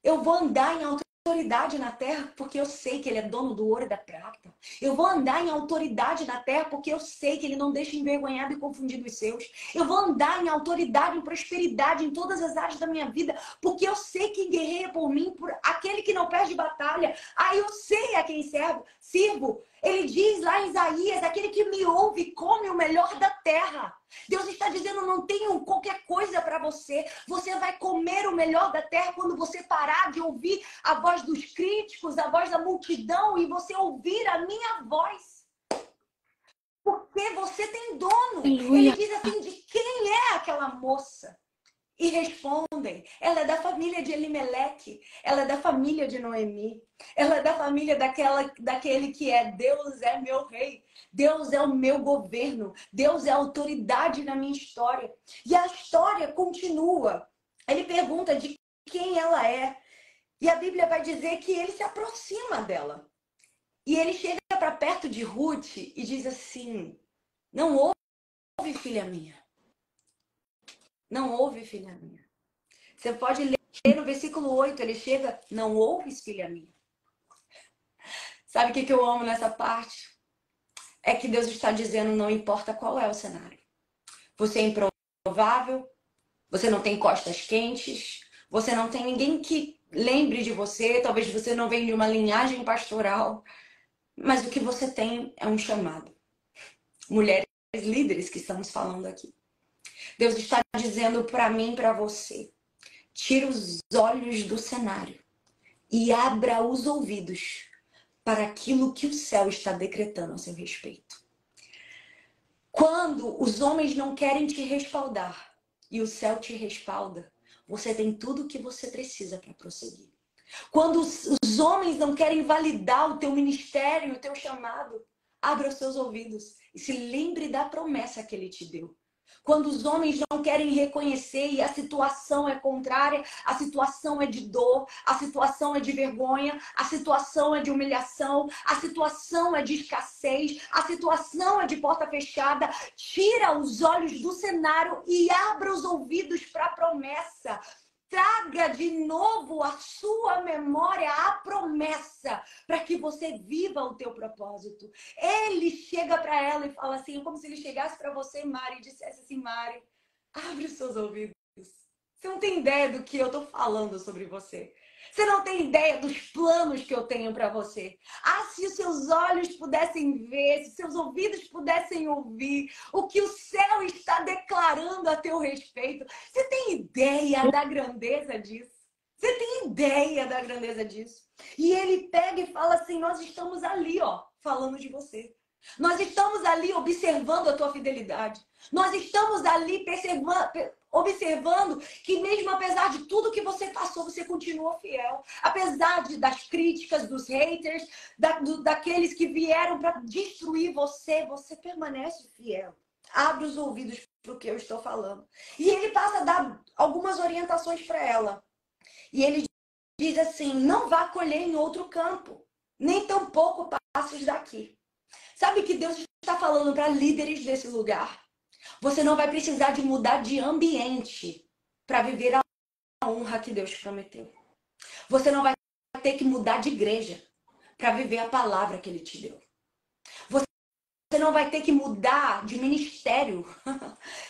Eu vou andar em autoridade na terra porque eu sei que ele é dono do ouro e da prata. Eu vou andar em autoridade na terra porque eu sei que ele não deixa envergonhado e confundido os seus. Eu vou andar em autoridade, em prosperidade em todas as áreas da minha vida porque eu sei quem guerreia por mim, por aquele que não perde batalha. Ah, eu sei a quem sirvo. Ele diz lá em Isaías, aquele que me ouve come o melhor da terra. Deus está dizendo, não tenho qualquer coisa para você. Você vai comer o melhor da terra quando você parar de ouvir a voz dos críticos, a voz da multidão e você ouvir a minha voz. Porque você tem dono. Ele diz assim, de quem é aquela moça? E respondem, ela é da família de Elimeleque, ela é da família de Noemi, ela é da família daquele que é Deus é meu rei, Deus é o meu governo, Deus é a autoridade na minha história. E a história continua. Ele pergunta de quem ela é. E a Bíblia vai dizer que ele se aproxima dela. E ele chega para perto de Ruth e diz assim, não ouve, filha minha. Não ouve, filha minha. Você pode ler no versículo 8, ele chega, não ouves, filha minha. Sabe o que eu amo nessa parte? É que Deus está dizendo, não importa qual é o cenário. Você é improvável, você não tem costas quentes, você não tem ninguém que lembre de você, talvez você não venha de uma linhagem pastoral, mas o que você tem é um chamado. mulheres líderes que estamos falando aqui. Deus está dizendo para mim e para você: tira os olhos do cenário e abra os ouvidos para aquilo que o céu está decretando a seu respeito. Quando os homens não querem te respaldar e o céu te respalda, você tem tudo o que você precisa para prosseguir. Quando os homens não querem validar o teu ministério, o teu chamado, abra os seus ouvidos e se lembre da promessa que ele te deu. Quando os homens não querem reconhecer e a situação é contrária, a situação é de dor, a situação é de vergonha, a situação é de humilhação, a situação é de escassez, a situação é de porta fechada, tira os olhos do cenário e abra os ouvidos para a promessa. Traga de novo a sua memória a promessa para que você viva o teu propósito. Ele chega para ela e fala assim, como se ele chegasse para você, Mari, e dissesse assim: Mari, abre os seus ouvidos. Você não tem ideia do que eu estou falando sobre você. Você não tem ideia dos planos que eu tenho para você. Ah, se os seus olhos pudessem ver, se os seus ouvidos pudessem ouvir o que o céu está declarando a teu respeito. Você tem ideia da grandeza disso? Você tem ideia da grandeza disso? E ele pega e fala assim: nós estamos ali, ó, falando de você. Nós estamos ali observando a tua fidelidade. Nós estamos ali observando que mesmo apesar de tudo que você passou, você continuou fiel. Apesar das críticas, dos haters, daqueles que vieram para destruir você, você permanece fiel. Abre os ouvidos para o que eu estou falando. E ele passa a dar algumas orientações para ela. E ele diz assim: não vá colher em outro campo, nem tampouco passos daqui. Sabe que Deus está falando para líderes desse lugar? Você não vai precisar de mudar de ambiente para viver a honra que Deus prometeu. Você não vai ter que mudar de igreja para viver a palavra que Ele te deu. Você não vai ter que mudar de ministério.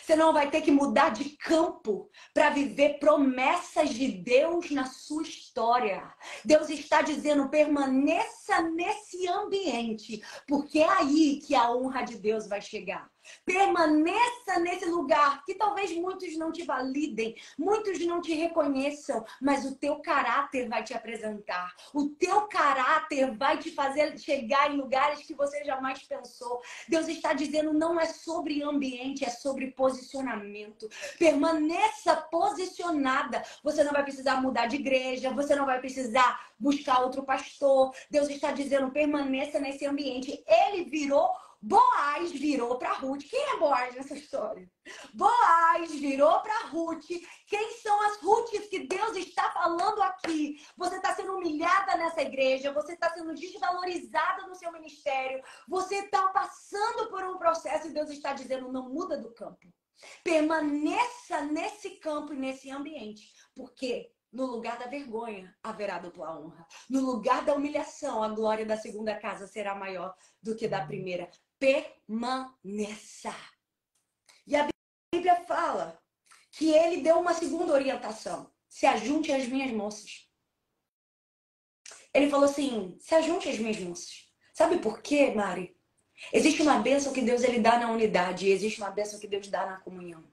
Você não vai ter que mudar de campo para viver promessas de Deus na sua história. Deus está dizendo: permaneça nesse ambiente, porque é aí que a honra de Deus vai chegar. Permaneça nesse lugar que talvez muitos não te validem, muitos não te reconheçam, mas o teu caráter vai te apresentar. O teu caráter vai te fazer chegar em lugares que você jamais pensou. Deus está dizendo: não é sobre ambiente, é sobre posicionamento. Permaneça posicionada. Você não vai precisar mudar de igreja, você não vai precisar buscar outro pastor. Deus está dizendo: permaneça nesse ambiente. Boaz virou para Ruth. Quem é Boaz nessa história? Boaz virou para Ruth. Quem são as Ruths que Deus está falando aqui? Você está sendo humilhada nessa igreja, você está sendo desvalorizada no seu ministério, você está passando por um processo e Deus está dizendo: não muda do campo. Permaneça nesse campo e nesse ambiente, porque no lugar da vergonha haverá dupla honra. No lugar da humilhação, a glória da segunda casa será maior do que da primeira. Permaneça. E a Bíblia fala que ele deu uma segunda orientação: se ajunte às minhas moças. Ele falou assim: se ajunte às minhas moças. Sabe por quê, Mari? Existe uma bênção que Deus ele dá na unidade, e existe uma bênção que Deus dá na comunhão.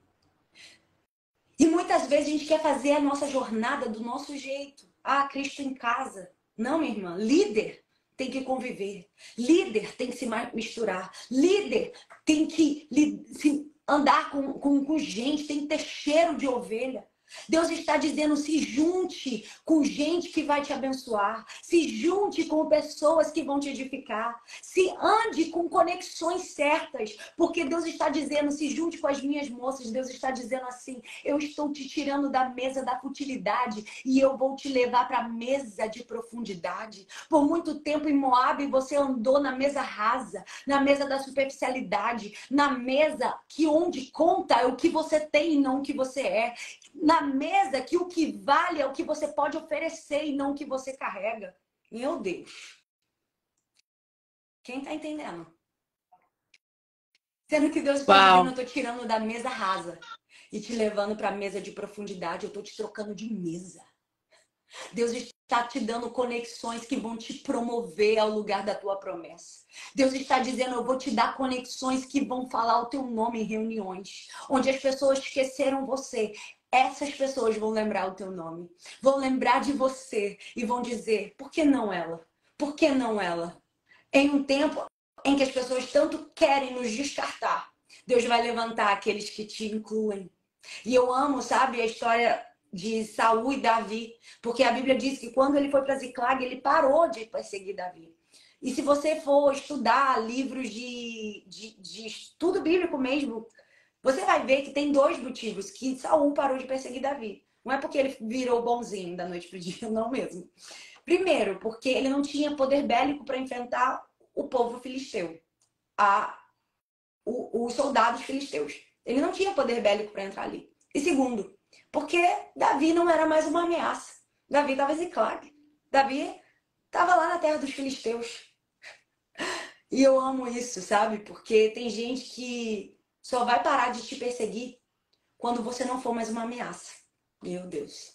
E muitas vezes a gente quer fazer a nossa jornada do nosso jeito. Ah, Cristo em casa. Não, minha irmã. Líder tem que conviver. Líder tem que se misturar. Líder tem que andar com gente, tem que ter cheiro de ovelha. Deus está dizendo: se junte com gente que vai te abençoar. Se junte com pessoas que vão te edificar. Se ande com conexões certas. Porque Deus está dizendo: se junte com as minhas moças. Deus está dizendo assim: eu estou te tirando da mesa da futilidade e eu vou te levar para a mesa de profundidade. Por muito tempo em Moabe você andou na mesa rasa, na mesa da superficialidade, na mesa que onde conta é o que você tem e não o que você é. Na mesa que o que vale é o que você pode oferecer e não o que você carrega. Meu Deus. Quem tá entendendo? Sendo que Deus está dizendo: eu tô tirando da mesa rasa e te levando para a mesa de profundidade. Eu tô te trocando de mesa. Deus está te dando conexões que vão te promover ao lugar da tua promessa. Deus está dizendo, eu vou te dar conexões que vão falar o teu nome em reuniões, onde as pessoas esqueceram você. Essas pessoas vão lembrar o teu nome, vão lembrar de você e vão dizer, por que não ela? Por que não ela? Em um tempo em que as pessoas tanto querem nos descartar, Deus vai levantar aqueles que te incluem. E eu amo, sabe, a história de Saul e Davi, porque a Bíblia diz que quando ele foi para Ziclag, ele parou de perseguir Davi. E se você for estudar livros de estudo bíblico mesmo, você vai ver que tem dois motivos que Saul parou de perseguir Davi. Não é porque ele virou bonzinho da noite pro dia, não mesmo. Primeiro, porque ele não tinha poder bélico para enfrentar o povo filisteu, os soldados filisteus. Ele não tinha poder bélico para entrar ali. E segundo, porque Davi não era mais uma ameaça. Davi estava em Ziclag. Davi estava lá na terra dos filisteus. E eu amo isso, sabe? Porque tem gente que só vai parar de te perseguir quando você não for mais uma ameaça. Meu Deus.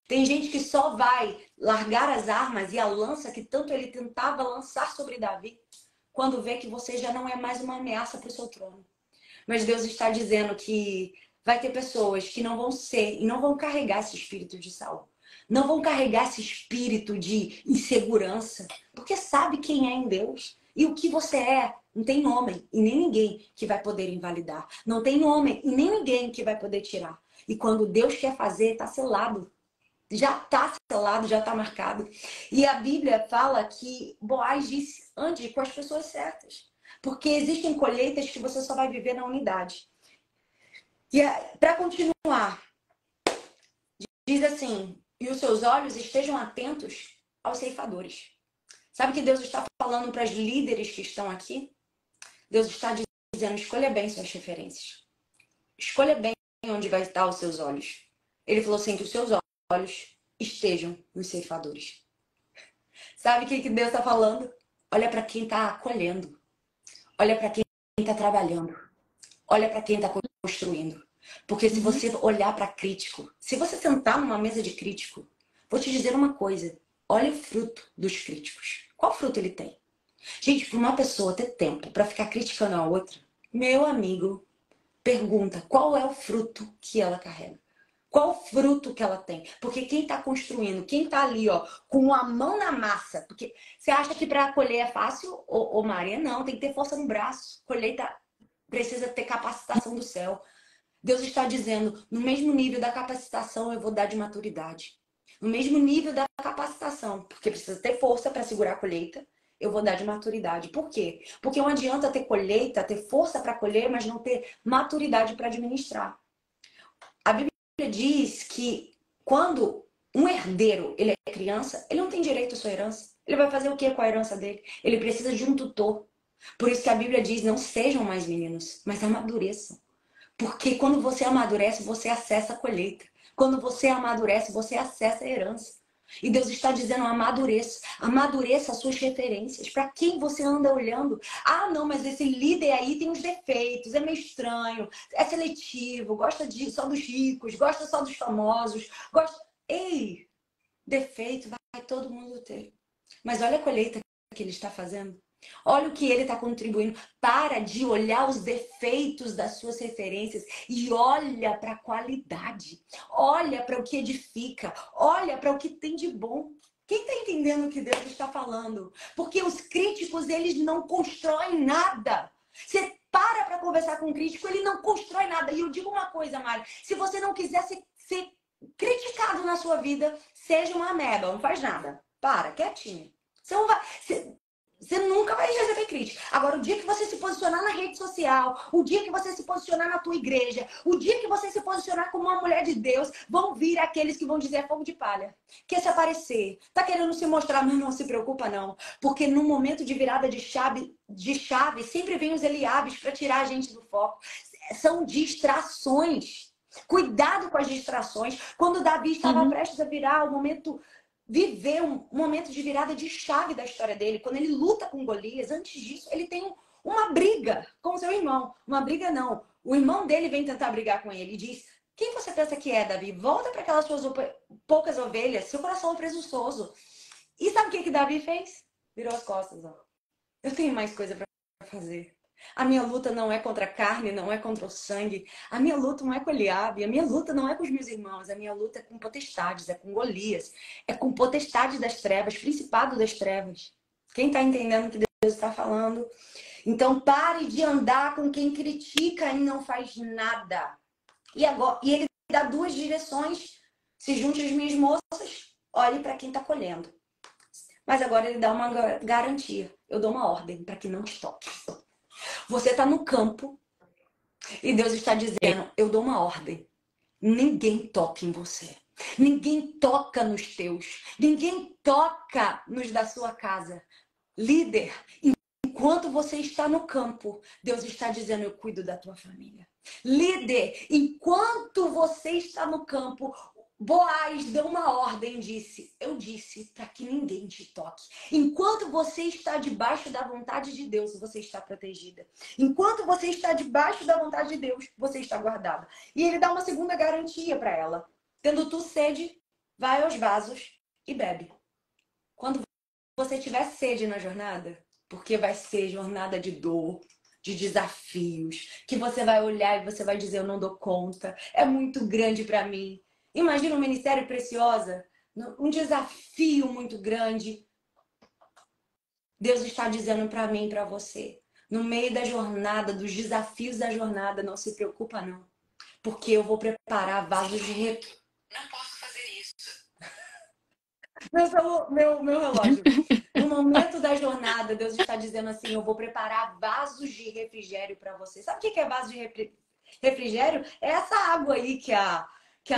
Tem gente que só vai largar as armas e a lança que tanto ele tentava lançar sobre Davi quando vê que você já não é mais uma ameaça para o seu trono. Mas Deus está dizendo que vai ter pessoas que não vão ser e não vão carregar esse espírito de Saul. Não vão carregar esse espírito de insegurança, porque sabe quem é em Deus. E o que você é, não tem homem e nem ninguém que vai poder invalidar. Não tem homem e nem ninguém que vai poder tirar. E quando Deus quer fazer, está selado. Já está selado, já está marcado. E a Bíblia fala que Boaz disse, ande com as pessoas certas. Porque existem colheitas que você só vai viver na unidade. E para continuar, diz assim, e os seus olhos estejam atentos aos ceifadores. Sabe o que Deus está falando para os líderes que estão aqui? Deus está dizendo, escolha bem suas referências. Escolha bem onde vai estar os seus olhos. Ele falou assim, que os seus olhos estejam nos ceifadores. Sabe o que Deus está falando? Olha para quem está colhendo. Olha para quem está trabalhando. Olha para quem está construindo. Porque se você olhar para crítico, se você sentar numa mesa de crítico, vou te dizer uma coisa. Olha o fruto dos críticos. Qual fruto ele tem? Gente, para uma pessoa ter tempo para ficar criticando a outra, meu amigo, pergunta qual é o fruto que ela carrega. Qual o fruto que ela tem? Porque quem está construindo, quem está ali, ó, com a mão na massa. Porque você acha que para colher é fácil, ô Maria? Não, tem que ter força no braço. Colheita precisa ter capacitação do céu. Deus está dizendo, no mesmo nível da capacitação eu vou dar de maturidade. No mesmo nível da capacitação, porque precisa ter força para segurar a colheita, eu vou dar de maturidade. Por quê? Porque não adianta ter colheita, ter força para colher, mas não ter maturidade para administrar. A Bíblia diz que quando um herdeiro ele é criança, ele não tem direito à sua herança. Ele vai fazer o que com a herança dele? Ele precisa de um tutor. Por isso que a Bíblia diz, não sejam mais meninos, mas amadureçam. Porque quando você amadurece, você acessa a colheita. Quando você amadurece, você acessa a herança. E Deus está dizendo, amadureça. Amadureça as suas referências. Para quem você anda olhando? Ah, não, mas esse líder aí tem uns defeitos, é meio estranho, é seletivo, gosta só dos ricos, gosta só dos famosos, gosta... Ei, defeito vai todo mundo ter. Mas olha a colheita que ele está fazendo. Olha o que ele está contribuindo. Para de olhar os defeitos das suas referências e olha para a qualidade. Olha para o que edifica. Olha para o que tem de bom. Quem está entendendo o que Deus está falando? Porque os críticos, eles não constroem nada. Você para conversar com um crítico, ele não constrói nada. E eu digo uma coisa, Mari. Se você não quiser ser criticado na sua vida, seja uma ameba, não faz nada. Para, quietinho. Você não vai... Você nunca vai receber crítica. Agora, o dia que você se posicionar na rede social, o dia que você se posicionar na tua igreja, o dia que você se posicionar como uma mulher de Deus, vão vir aqueles que vão dizer fogo de palha. Quer se aparecer, tá querendo se mostrar, mas não se preocupa não. Porque no momento de virada de chave sempre vem os Eliabes para tirar a gente do foco. São distrações. Cuidado com as distrações. Quando Davi estava prestes a virar o momento... viver um momento de virada de chave da história dele. Quando ele luta com Golias, antes disso, ele tem uma briga com seu irmão. Uma briga não. O irmão dele vem tentar brigar com ele e diz, Quem você pensa que é, Davi? Volta para aquelas suas poucas ovelhas, seu coração é presunçoso. E sabe o que Davi fez? Virou as costas, ó. Eu tenho mais coisa para fazer. A minha luta não é contra a carne, não é contra o sangue. A minha luta não é com Eliabe. A minha luta não é com os meus irmãos. A minha luta é com potestades, é com Golias. É com potestade das trevas, principado das trevas. Quem está entendendo o que Deus está falando? Então pare de andar com quem critica e não faz nada. E ele dá duas direções. Se junte às minhas moças, olhe para quem está colhendo. Mas agora ele dá uma garantia. Eu dou uma ordem para que não te toque. Você está no campo e Deus está dizendo, eu dou uma ordem. Ninguém toca em você. Ninguém toca nos teus. Ninguém toca nos da sua casa. Líder, enquanto você está no campo, Deus está dizendo, eu cuido da tua família. Líder, enquanto você está no campo, Boaz deu uma ordem, eu disse para que ninguém te toque. Enquanto você está debaixo da vontade de Deus, você está protegida. Enquanto você está debaixo da vontade de Deus, você está guardada. E ele dá uma segunda garantia para ela. Tendo tu sede, vai aos vasos e bebe. Quando você tiver sede na jornada, porque vai ser jornada de dor, de desafios, que você vai olhar e você vai dizer, eu não dou conta, é muito grande para mim. Imagina um ministério preciosa, um desafio muito grande. Deus está dizendo para mim e para você, no meio da jornada, dos desafios da jornada, não se preocupa não, porque eu vou preparar vasos de Não posso fazer isso. Meu relógio. No momento da jornada, Deus está dizendo assim, eu vou preparar vasos de refrigério para você. Sabe o que é vaso de refrigério? É essa água aí que a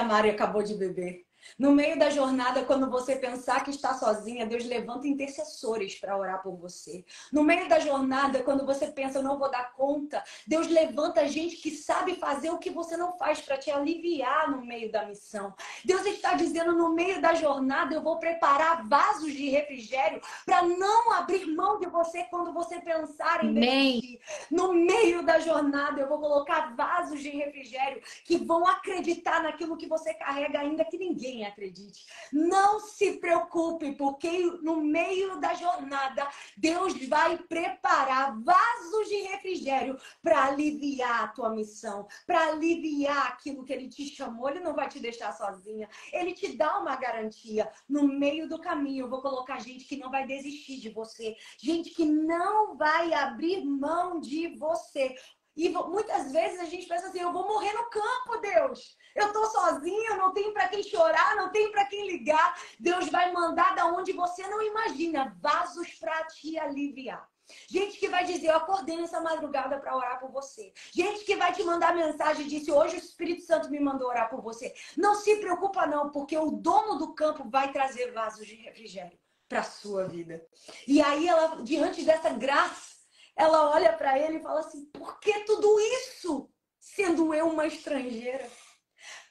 Mari acabou de beber. No meio da jornada, quando você pensar que está sozinha, Deus levanta intercessores para orar por você. No meio da jornada, quando você pensa, eu não vou dar conta, Deus levanta gente que sabe fazer o que você não faz para te aliviar no meio da missão. Deus está dizendo, no meio da jornada, eu vou preparar vasos de refrigério para não abrir mão de você quando você pensar em desistir. No meio da jornada, eu vou colocar vasos de refrigério que vão acreditar naquilo que você carrega, ainda que ninguém acredite. Não se preocupe, porque no meio da jornada, Deus vai preparar vasos de refrigério para aliviar a tua missão, para aliviar aquilo que Ele te chamou. Ele não vai te deixar sozinha. Ele te dá uma garantia. No meio do caminho, eu vou colocar gente que não vai desistir de você. Gente que não vai abrir mão de você. E muitas vezes a gente pensa assim, eu vou morrer no campo, Deus. Eu tô sozinha, não tenho para quem chorar, não tenho para quem ligar. Deus vai mandar da onde você não imagina, vasos para te aliviar. Gente que vai dizer, eu acordei nessa madrugada para orar por você. Gente que vai te mandar mensagem e disse, hoje o Espírito Santo me mandou orar por você. Não se preocupa não, porque o dono do campo vai trazer vasos de refrigério para sua vida. E aí ela, diante dessa graça, ela olha para ele e fala assim, por que tudo isso, sendo eu uma estrangeira?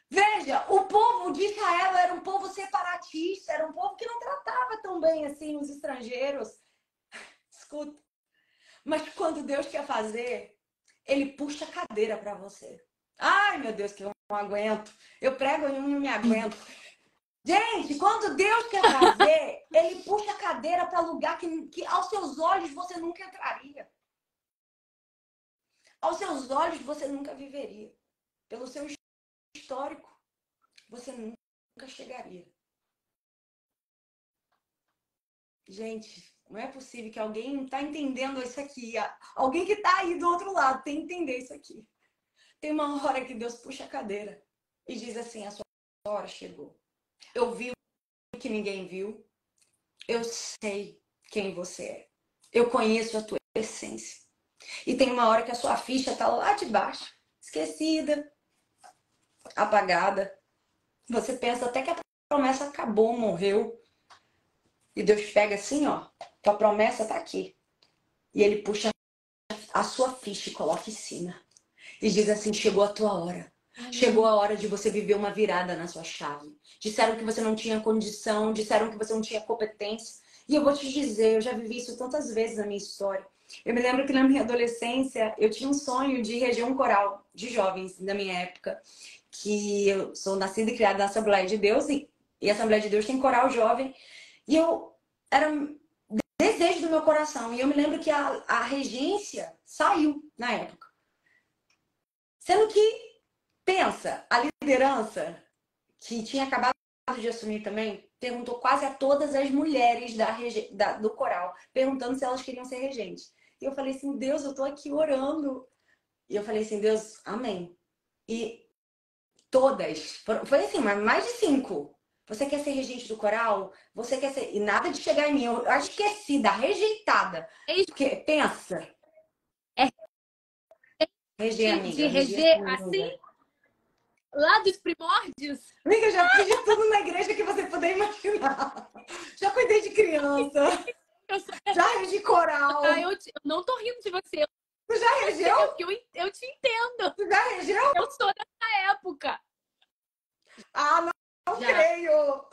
Veja, o povo de Israel era um povo separatista, era um povo que não tratava tão bem assim os estrangeiros. Escuta. Mas quando Deus quer fazer, Ele puxa a cadeira para você. Ai, meu Deus, que eu não aguento. Eu prego e não me aguento. Gente, quando Deus quer fazer, Ele puxa a cadeira para lugar que aos seus olhos você nunca entraria. Aos seus olhos você nunca viveria. Pelo seu histórico, você nunca chegaria. Gente, não é possível que alguém não está entendendo isso aqui. Alguém que está aí do outro lado tem que entender isso aqui. Tem uma hora que Deus puxa a cadeira e diz assim, a sua hora chegou. Eu vi o que ninguém viu. Eu sei quem você é. Eu conheço a tua essência. E tem uma hora que a sua ficha está lá de baixo, esquecida, apagada. Você pensa até que a promessa acabou, morreu. E Deus pega assim, ó, tua promessa tá aqui. E Ele puxa a sua ficha e coloca em cima. E diz assim, chegou a tua hora. Chegou a hora de você viver uma virada na sua chave. Disseram que você não tinha condição, disseram que você não tinha competência. E eu vou te dizer, eu já vivi isso tantas vezes na minha história. Eu me lembro que na minha adolescência, eu tinha um sonho de reger um coral de jovens da minha época. que eu sou nascida e criada na Assembleia de Deus, e a Assembleia de Deus tem coral jovem, e eu era desejo do meu coração. E eu me lembro que a regência saiu na época. Sendo que, pensa, a liderança, que tinha acabado de assumir também, perguntou quase a todas as mulheres do coral, perguntando se elas queriam ser regentes. E eu falei assim, Deus, eu tô aqui orando. E eu falei assim, Deus, amém. E todas, foi assim, mais de 5. Você quer ser regente do coral? Você quer ser... E nada de chegar em mim. Eu esqueci da rejeitada. Porque, pensa. Reger, amiga. De reger assim, lá dos primórdios. Amiga, eu já fiz de tudo na igreja que você puder imaginar. Já cuidei de criança. Já regi coral. Eu não tô rindo de você. Tu já regeu? Eu te entendo. Tu já regeu? Eu sou dessa época. Ah, não creio.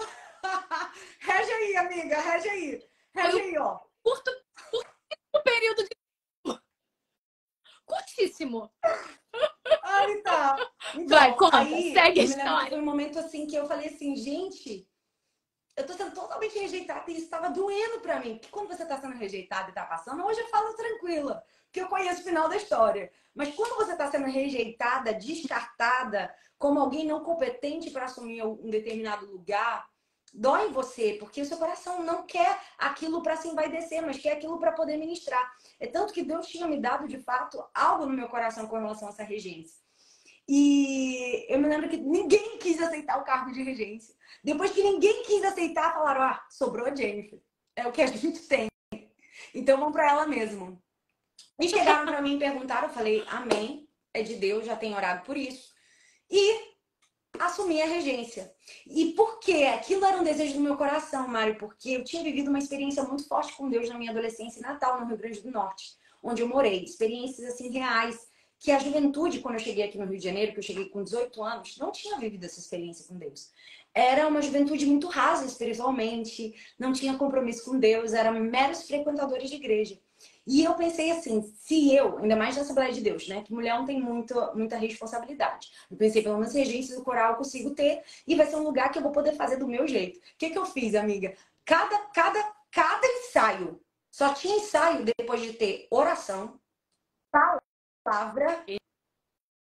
Rege aí, amiga. Rege aí. Rege aí, ó. Curto período de tempo. Curtíssimo. Aí tá. Então, vai, conta. Aí, segue a história. Foi um momento assim que eu falei assim, gente, eu tô sendo totalmente rejeitada e isso tava doendo pra mim. Porque quando você tá sendo rejeitada e tá passando, hoje eu falo tranquila, porque eu conheço o final da história. Mas quando você tá sendo rejeitada, descartada, como alguém não competente para assumir um determinado lugar, dói em você, porque o seu coração não quer aquilo para se envaidecer, mas quer aquilo para poder ministrar. É tanto que Deus tinha me dado, de fato, algo no meu coração com relação a essa regência. E eu me lembro que ninguém quis aceitar o cargo de regência. Depois que ninguém quis aceitar, falaram, ah, sobrou a Jennifer. É o que a gente tem. Então vamos para ela mesmo. E chegaram para mim e perguntaram, eu falei, amém, é de Deus, já tenho orado por isso. E assumi a regência. E por quê? Aquilo era um desejo do meu coração, Mário, porque eu tinha vivido uma experiência muito forte com Deus na minha adolescência em Natal, no Rio Grande do Norte, onde eu morei. Experiências, assim, reais, que a juventude, quando eu cheguei aqui no Rio de Janeiro, que eu cheguei com 18 anos, não tinha vivido essa experiência com Deus. Era uma juventude muito rasa espiritualmente, não tinha compromisso com Deus, eram meros frequentadores de igreja. E eu pensei assim, se eu, ainda mais na Assembleia de Deus, né? Que mulher não tem muita responsabilidade. Eu pensei, pelo menos regência do coral eu consigo ter e vai ser um lugar que eu vou poder fazer do meu jeito. O que eu fiz, amiga? Cada ensaio, só tinha ensaio depois de ter oração, palavra.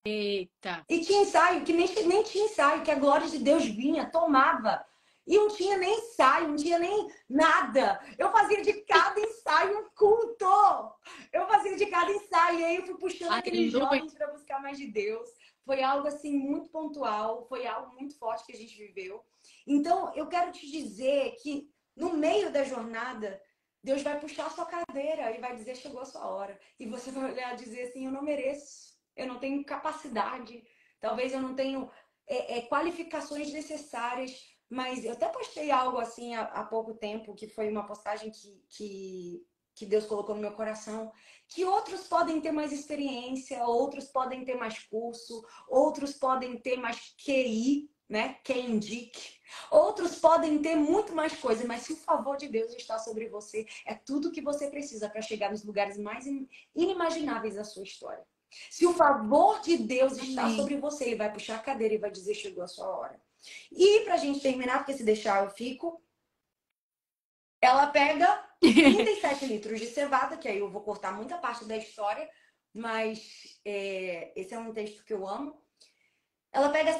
Eita. E tinha ensaio que nem tinha ensaio, que a glória de Deus vinha, tomava. E não tinha nem ensaio, não tinha nem nada. Eu fazia de cada ensaio um culto. Eu fazia de cada ensaio. E aí eu fui puxando aqueles jovens para buscar mais de Deus. Foi algo assim muito pontual, foi algo muito forte que a gente viveu. Então, eu quero te dizer que no meio da jornada, Deus vai puxar a sua cadeira e vai dizer, chegou a sua hora. E você vai olhar e dizer assim, eu não mereço. Eu não tenho capacidade. Talvez eu não tenho qualificações necessárias. Mas eu até postei algo assim há pouco tempo, que foi uma postagem que Deus colocou no meu coração, que outros podem ter mais experiência, outros podem ter mais curso, outros podem ter mais QI, né? Quem indique. Outros podem ter muito mais coisa, mas se o favor de Deus está sobre você, é tudo que você precisa para chegar nos lugares mais inimagináveis da sua história. Se o favor de Deus está sobre você, ele vai puxar a cadeira e vai dizer, chegou a sua hora. E pra gente terminar, porque se deixar eu fico, ela pega 37 litros de cevada, que aí eu vou cortar muita parte da história, mas esse é um texto que eu amo. Ela pega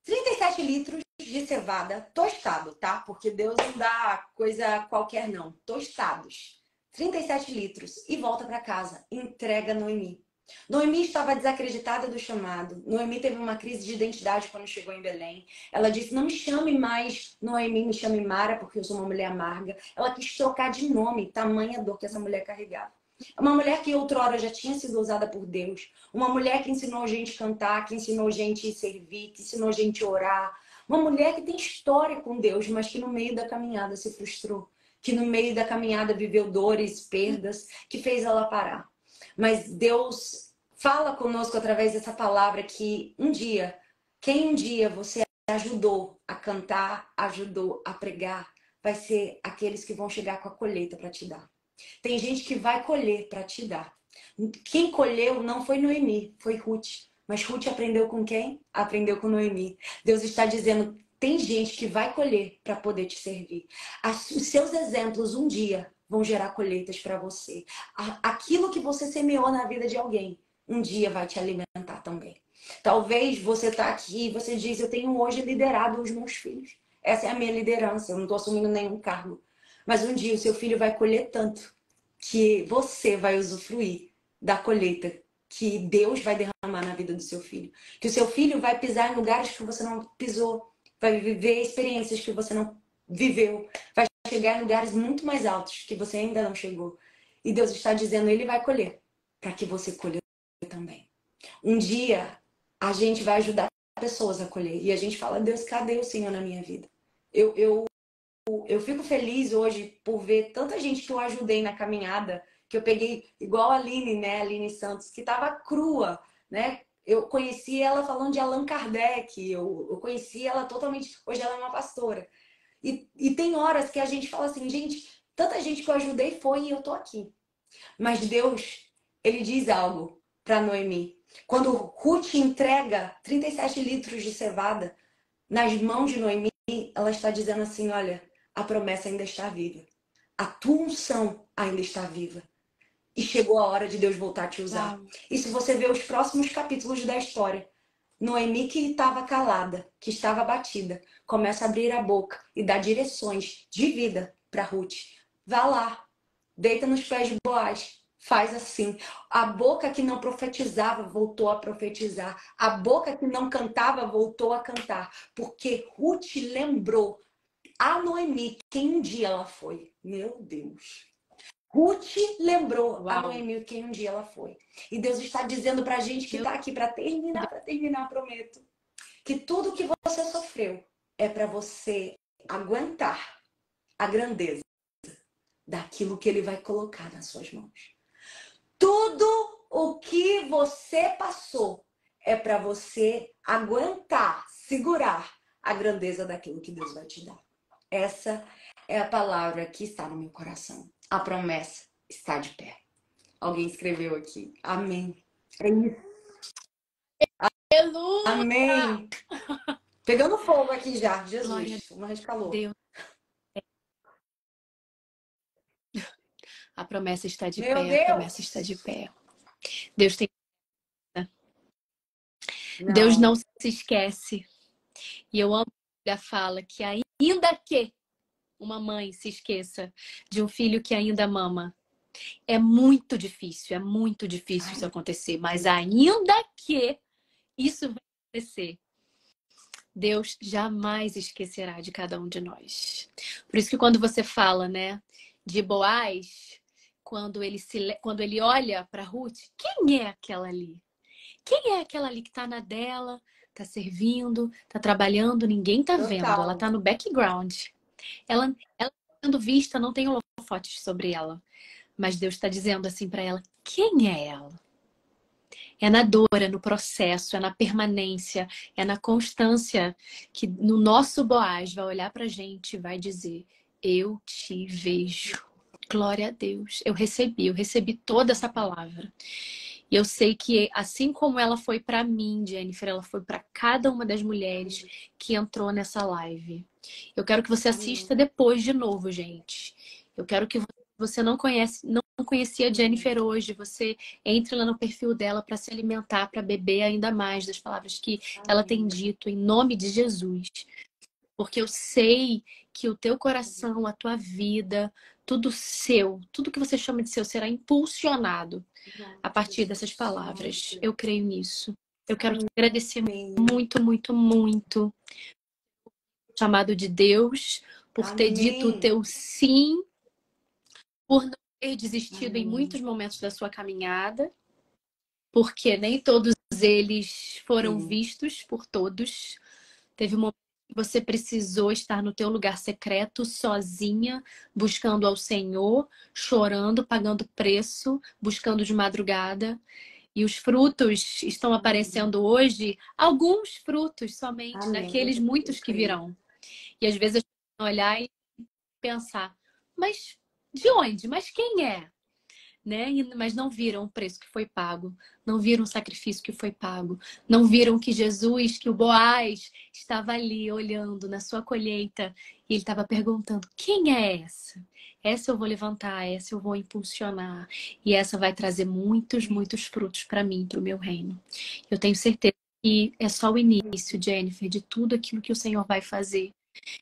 37 litros de cevada tostado, tá? Porque Deus não dá coisa qualquer não, tostados. 37 litros e volta para casa, entrega Noemi. Noemi estava desacreditada do chamado. Noemi teve uma crise de identidade quando chegou em Belém. Ela disse, não me chame mais Noemi, me chame Mara, porque eu sou uma mulher amarga. Ela quis trocar de nome, tamanha dor que essa mulher carregava. Uma mulher que outrora já tinha sido usada por Deus. Uma mulher que ensinou gente a cantar, que ensinou gente a servir, que ensinou gente a orar. Uma mulher que tem história com Deus, mas que no meio da caminhada se frustrou. Que no meio da caminhada viveu dores, perdas, que fez ela parar. Mas Deus fala conosco através dessa palavra que quem um dia você ajudou a cantar, ajudou a pregar, vai ser aqueles que vão chegar com a colheita para te dar. Tem gente que vai colher para te dar. Quem colheu não foi Noemi, foi Ruth. Mas Ruth aprendeu com quem? Aprendeu com Noemi. Deus está dizendo, tem gente que vai colher para poder te servir. Os seus exemplos um dia vão gerar colheitas para você. Aquilo que você semeou na vida de alguém, um dia vai te alimentar também. Talvez você está aqui e você diz, eu tenho hoje liderado os meus filhos. Essa é a minha liderança, eu não estou assumindo nenhum cargo. Mas um dia o seu filho vai colher tanto que você vai usufruir da colheita que Deus vai derramar na vida do seu filho. Que o seu filho vai pisar em lugares que você não pisou, vai viver experiências que você não viveu, vai chegar em lugares muito mais altos que você ainda não chegou. E Deus está dizendo, ele vai colher, para que você colha também. Um dia, a gente vai ajudar pessoas a colher. E a gente fala, Deus, cadê o Senhor na minha vida? Eu fico feliz hoje por ver tanta gente que eu ajudei na caminhada, que eu peguei, igual a Aline, né? A Aline Santos, que estava crua, né? Eu conheci ela falando de Allan Kardec, eu conheci ela totalmente. Hoje ela é uma pastora. E tem horas que a gente fala assim, gente, tanta gente que eu ajudei foi e eu tô aqui. Mas Deus, ele diz algo para Noemi. Quando Ruth entrega 37 litros de cevada nas mãos de Noemi, ela está dizendo assim, olha, a promessa ainda está viva. A tua unção ainda está viva. E chegou a hora de Deus voltar a te usar. E se você ver os próximos capítulos da história, Noemi, que estava calada, que estava abatida, começa a abrir a boca e dar direções de vida para Ruth. Vá lá, deita nos pés de Boaz, faz assim. A boca que não profetizava voltou a profetizar. A boca que não cantava voltou a cantar. Porque Ruth lembrou a Noemi quem um dia ela foi. Meu Deus. Ruth lembrou a Noemi quem um dia ela foi. E Deus está dizendo pra gente que está aqui para terminar, prometo. Que tudo que você sofreu é para você aguentar a grandeza daquilo que ele vai colocar nas suas mãos. Tudo o que você passou é para você aguentar, segurar a grandeza daquilo que Deus vai te dar. Essa é a palavra que está no meu coração. A promessa está de pé. Alguém escreveu aqui. Amém. É isso. Aleluia! Amém. Pegando fogo aqui já. Jesus. Morrer de calor. Deus. A promessa está de Meu pé. Deus. A promessa está de pé. Deus tem. Deus não se esquece. E eu amo a fala que ainda que uma mãe se esqueça de um filho que ainda mama, é muito difícil isso acontecer. Mas ainda que isso vai acontecer, Deus jamais esquecerá de cada um de nós. Por isso que quando você fala, né, de Boaz, quando ele olha para Ruth, quem é aquela ali? Quem é aquela ali que tá na dela, tá servindo, tá trabalhando, ninguém tá vendo, ela tá no background. Ela tá sendo vista, não tem holofotes sobre ela. Mas Deus está dizendo assim para ela, quem é ela? É na dor, é no processo, é na permanência, é na constância que no nosso Boaz vai olhar pra gente e vai dizer, eu te vejo. Glória a Deus. Eu recebi toda essa palavra. E eu sei que assim como ela foi para mim, Jennifer, ela foi para cada uma das mulheres que entrou nessa live. Eu quero que você assista depois de novo, gente. Eu quero que você não conhecia a Jennifer hoje, você entre lá no perfil dela para se alimentar, para beber ainda mais das palavras que ela tem dito em nome de Jesus. Porque eu sei que o teu coração, a tua vida, tudo seu, tudo que você chama de seu será impulsionado a partir dessas palavras. Eu creio nisso. Eu quero te agradecer muito, muito, muito. Chamado de Deus, por ter dito o teu sim, por não ter desistido em muitos momentos da sua caminhada, porque nem todos eles foram vistos por todos. Teve um momento que você precisou estar no teu lugar secreto, sozinha, buscando ao Senhor, chorando, pagando preço, buscando de madrugada. E os frutos estão aparecendo hoje, alguns frutos somente, daqueles muitos que virão. E às vezes a gente vai olhar e pensar, mas de onde? Mas quem é? né? Mas não viram o preço que foi pago, não viram o sacrifício que foi pago, não viram que Jesus, que o Boaz estava ali olhando na sua colheita e ele estava perguntando: quem é essa? Essa eu vou levantar, essa eu vou impulsionar e essa vai trazer muitos, muitos frutos para mim, para o meu reino. Eu tenho certeza que é só o início, Jennifer, de tudo aquilo que o Senhor vai fazer.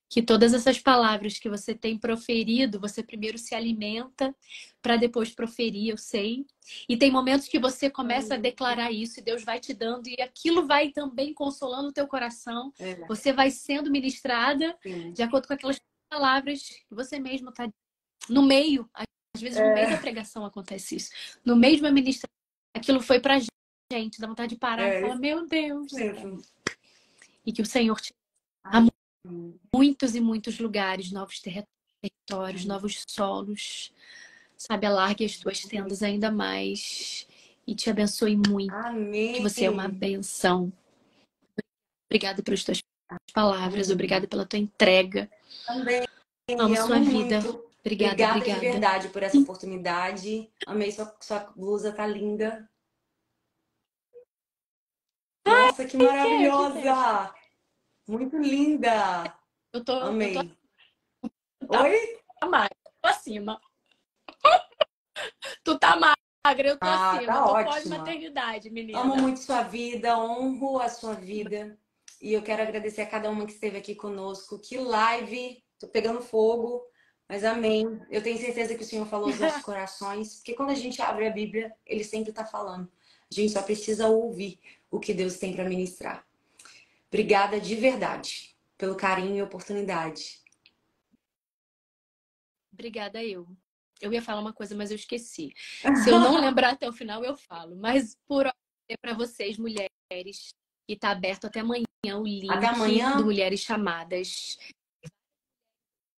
Que todas essas palavras que você tem proferido, você primeiro se alimenta para depois proferir, eu sei. E tem momentos que você começa a declarar isso e Deus vai te dando e aquilo vai também consolando o teu coração. Você vai sendo ministrada de acordo com aquelas palavras que você mesmo está no meio. Às vezes no meio da pregação acontece isso. No meio de uma ministração, aquilo foi pra gente, dá vontade de parar e falar: meu Deus. E que o Senhor te ama muitos e muitos lugares, novos territórios, novos solos. Sabe, alargue as tuas tendas ainda mais e te abençoe muito. Amém. Que você é uma benção. Obrigada pelas tuas palavras, obrigada pela tua entrega. Também amo sua vida. Muito. Obrigada de verdade por essa oportunidade. Amei sua blusa, tá linda. Nossa, que maravilhosa! Muito linda! Amei. Oi? Magra, tô acima. Tu tá magra, eu tô acima. Tá tô ótima. pós-maternidade, menina. Amo muito sua vida, honro a sua vida. E eu quero agradecer a cada uma que esteve aqui conosco. Que live! Tô pegando fogo, mas amém. Eu tenho certeza que o Senhor falou aos nossos corações, porque quando a gente abre a Bíblia, Ele sempre tá falando. A gente só precisa ouvir o que Deus tem para ministrar. Obrigada de verdade pelo carinho e oportunidade. Obrigada, eu. Eu ia falar uma coisa, mas eu esqueci. Se eu não lembrar até o final, eu falo. Mas por hora, para vocês, mulheres, que tá aberto até amanhã o link Até amanhã. do Mulheres Chamadas.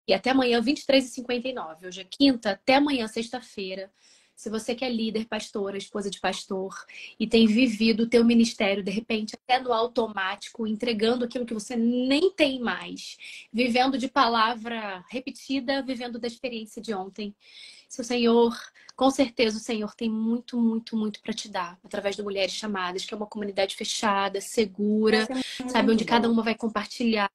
E até amanhã, 23h59. Hoje é quinta, até amanhã, sexta-feira. Se você que é líder, pastora, esposa de pastor e tem vivido o teu ministério, de repente, até no automático, entregando aquilo que você nem tem mais, vivendo de palavra repetida, vivendo da experiência de ontem. Seu Senhor, com certeza o Senhor tem muito, muito, muito para te dar, através do Mulheres Chamadas, que é uma comunidade fechada, segura, sabe, onde cada uma vai compartilhar.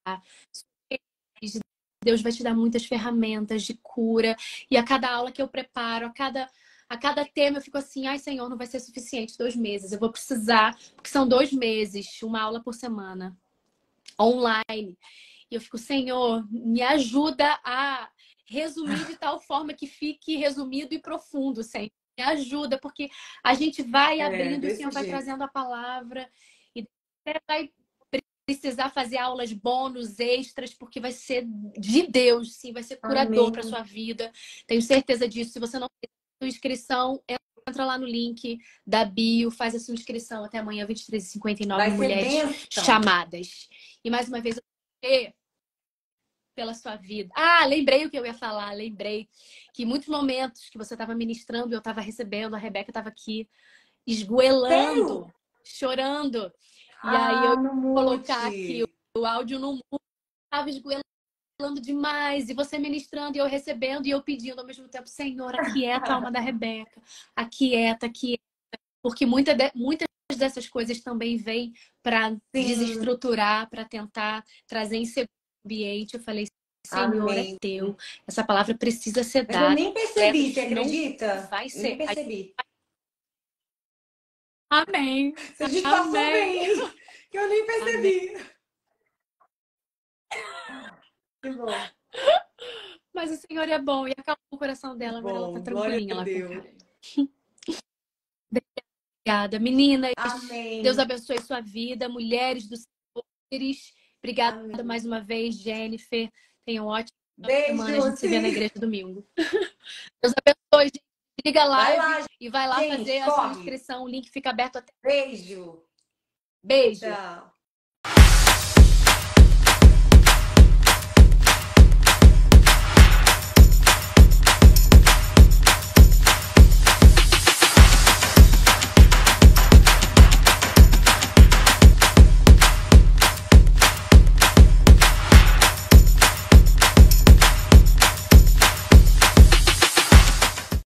Deus vai te dar muitas ferramentas de cura. E a cada aula que eu preparo, a cada tema eu fico assim: ai, Senhor, não vai ser suficiente 2 meses. Eu vou precisar, porque são 2 meses, uma aula por semana, online. E eu fico: Senhor, me ajuda a resumir de tal forma que fique resumido e profundo, Senhor. Me ajuda, porque a gente vai abrindo e o Senhor vai trazendo a palavra. E até vai precisar fazer aulas bônus, extras, porque vai ser de Deus, sim, vai ser curador para sua vida. Tenho certeza disso. Se você não fez a sua inscrição, entra lá no link da bio, faz a sua inscrição até amanhã, 23h59, Mulheres Chamadas. E mais uma vez, eu pela sua vida. Ah, lembrei o que eu ia falar, lembrei que muitos momentos que você estava ministrando, eu estava recebendo, a Rebeca estava aqui esgoelando, chorando. E aí eu vou colocar aqui o áudio no mudo, estava esgoelando demais, e você ministrando e eu recebendo e eu pedindo ao mesmo tempo: Senhor, aquieta a alma da Rebeca, aquieta, porque muitas dessas coisas também vêm para desestruturar, para tentar trazer insegurança no ambiente. Eu falei: Senhor, é teu, essa palavra precisa ser dada. Eu nem percebi, você acredita? Vai ser. Nem percebi. Amém. Você disfarçou bem, que eu nem percebi. Amém. Que bom. Mas o Senhor é bom e acalmou o coração dela, agora ela tá tranquilinha lá com o cara. Obrigada, meninas. Amém. Deus abençoe sua vida, mulheres do Senhor. Obrigada mais uma vez, Jennifer. Tenham um ótimo semana. A gente se vê na igreja domingo. Deus abençoe, gente. Liga a live e vai lá fazer a sua inscrição. O link fica aberto até. Beijo. Beijo. Tchau.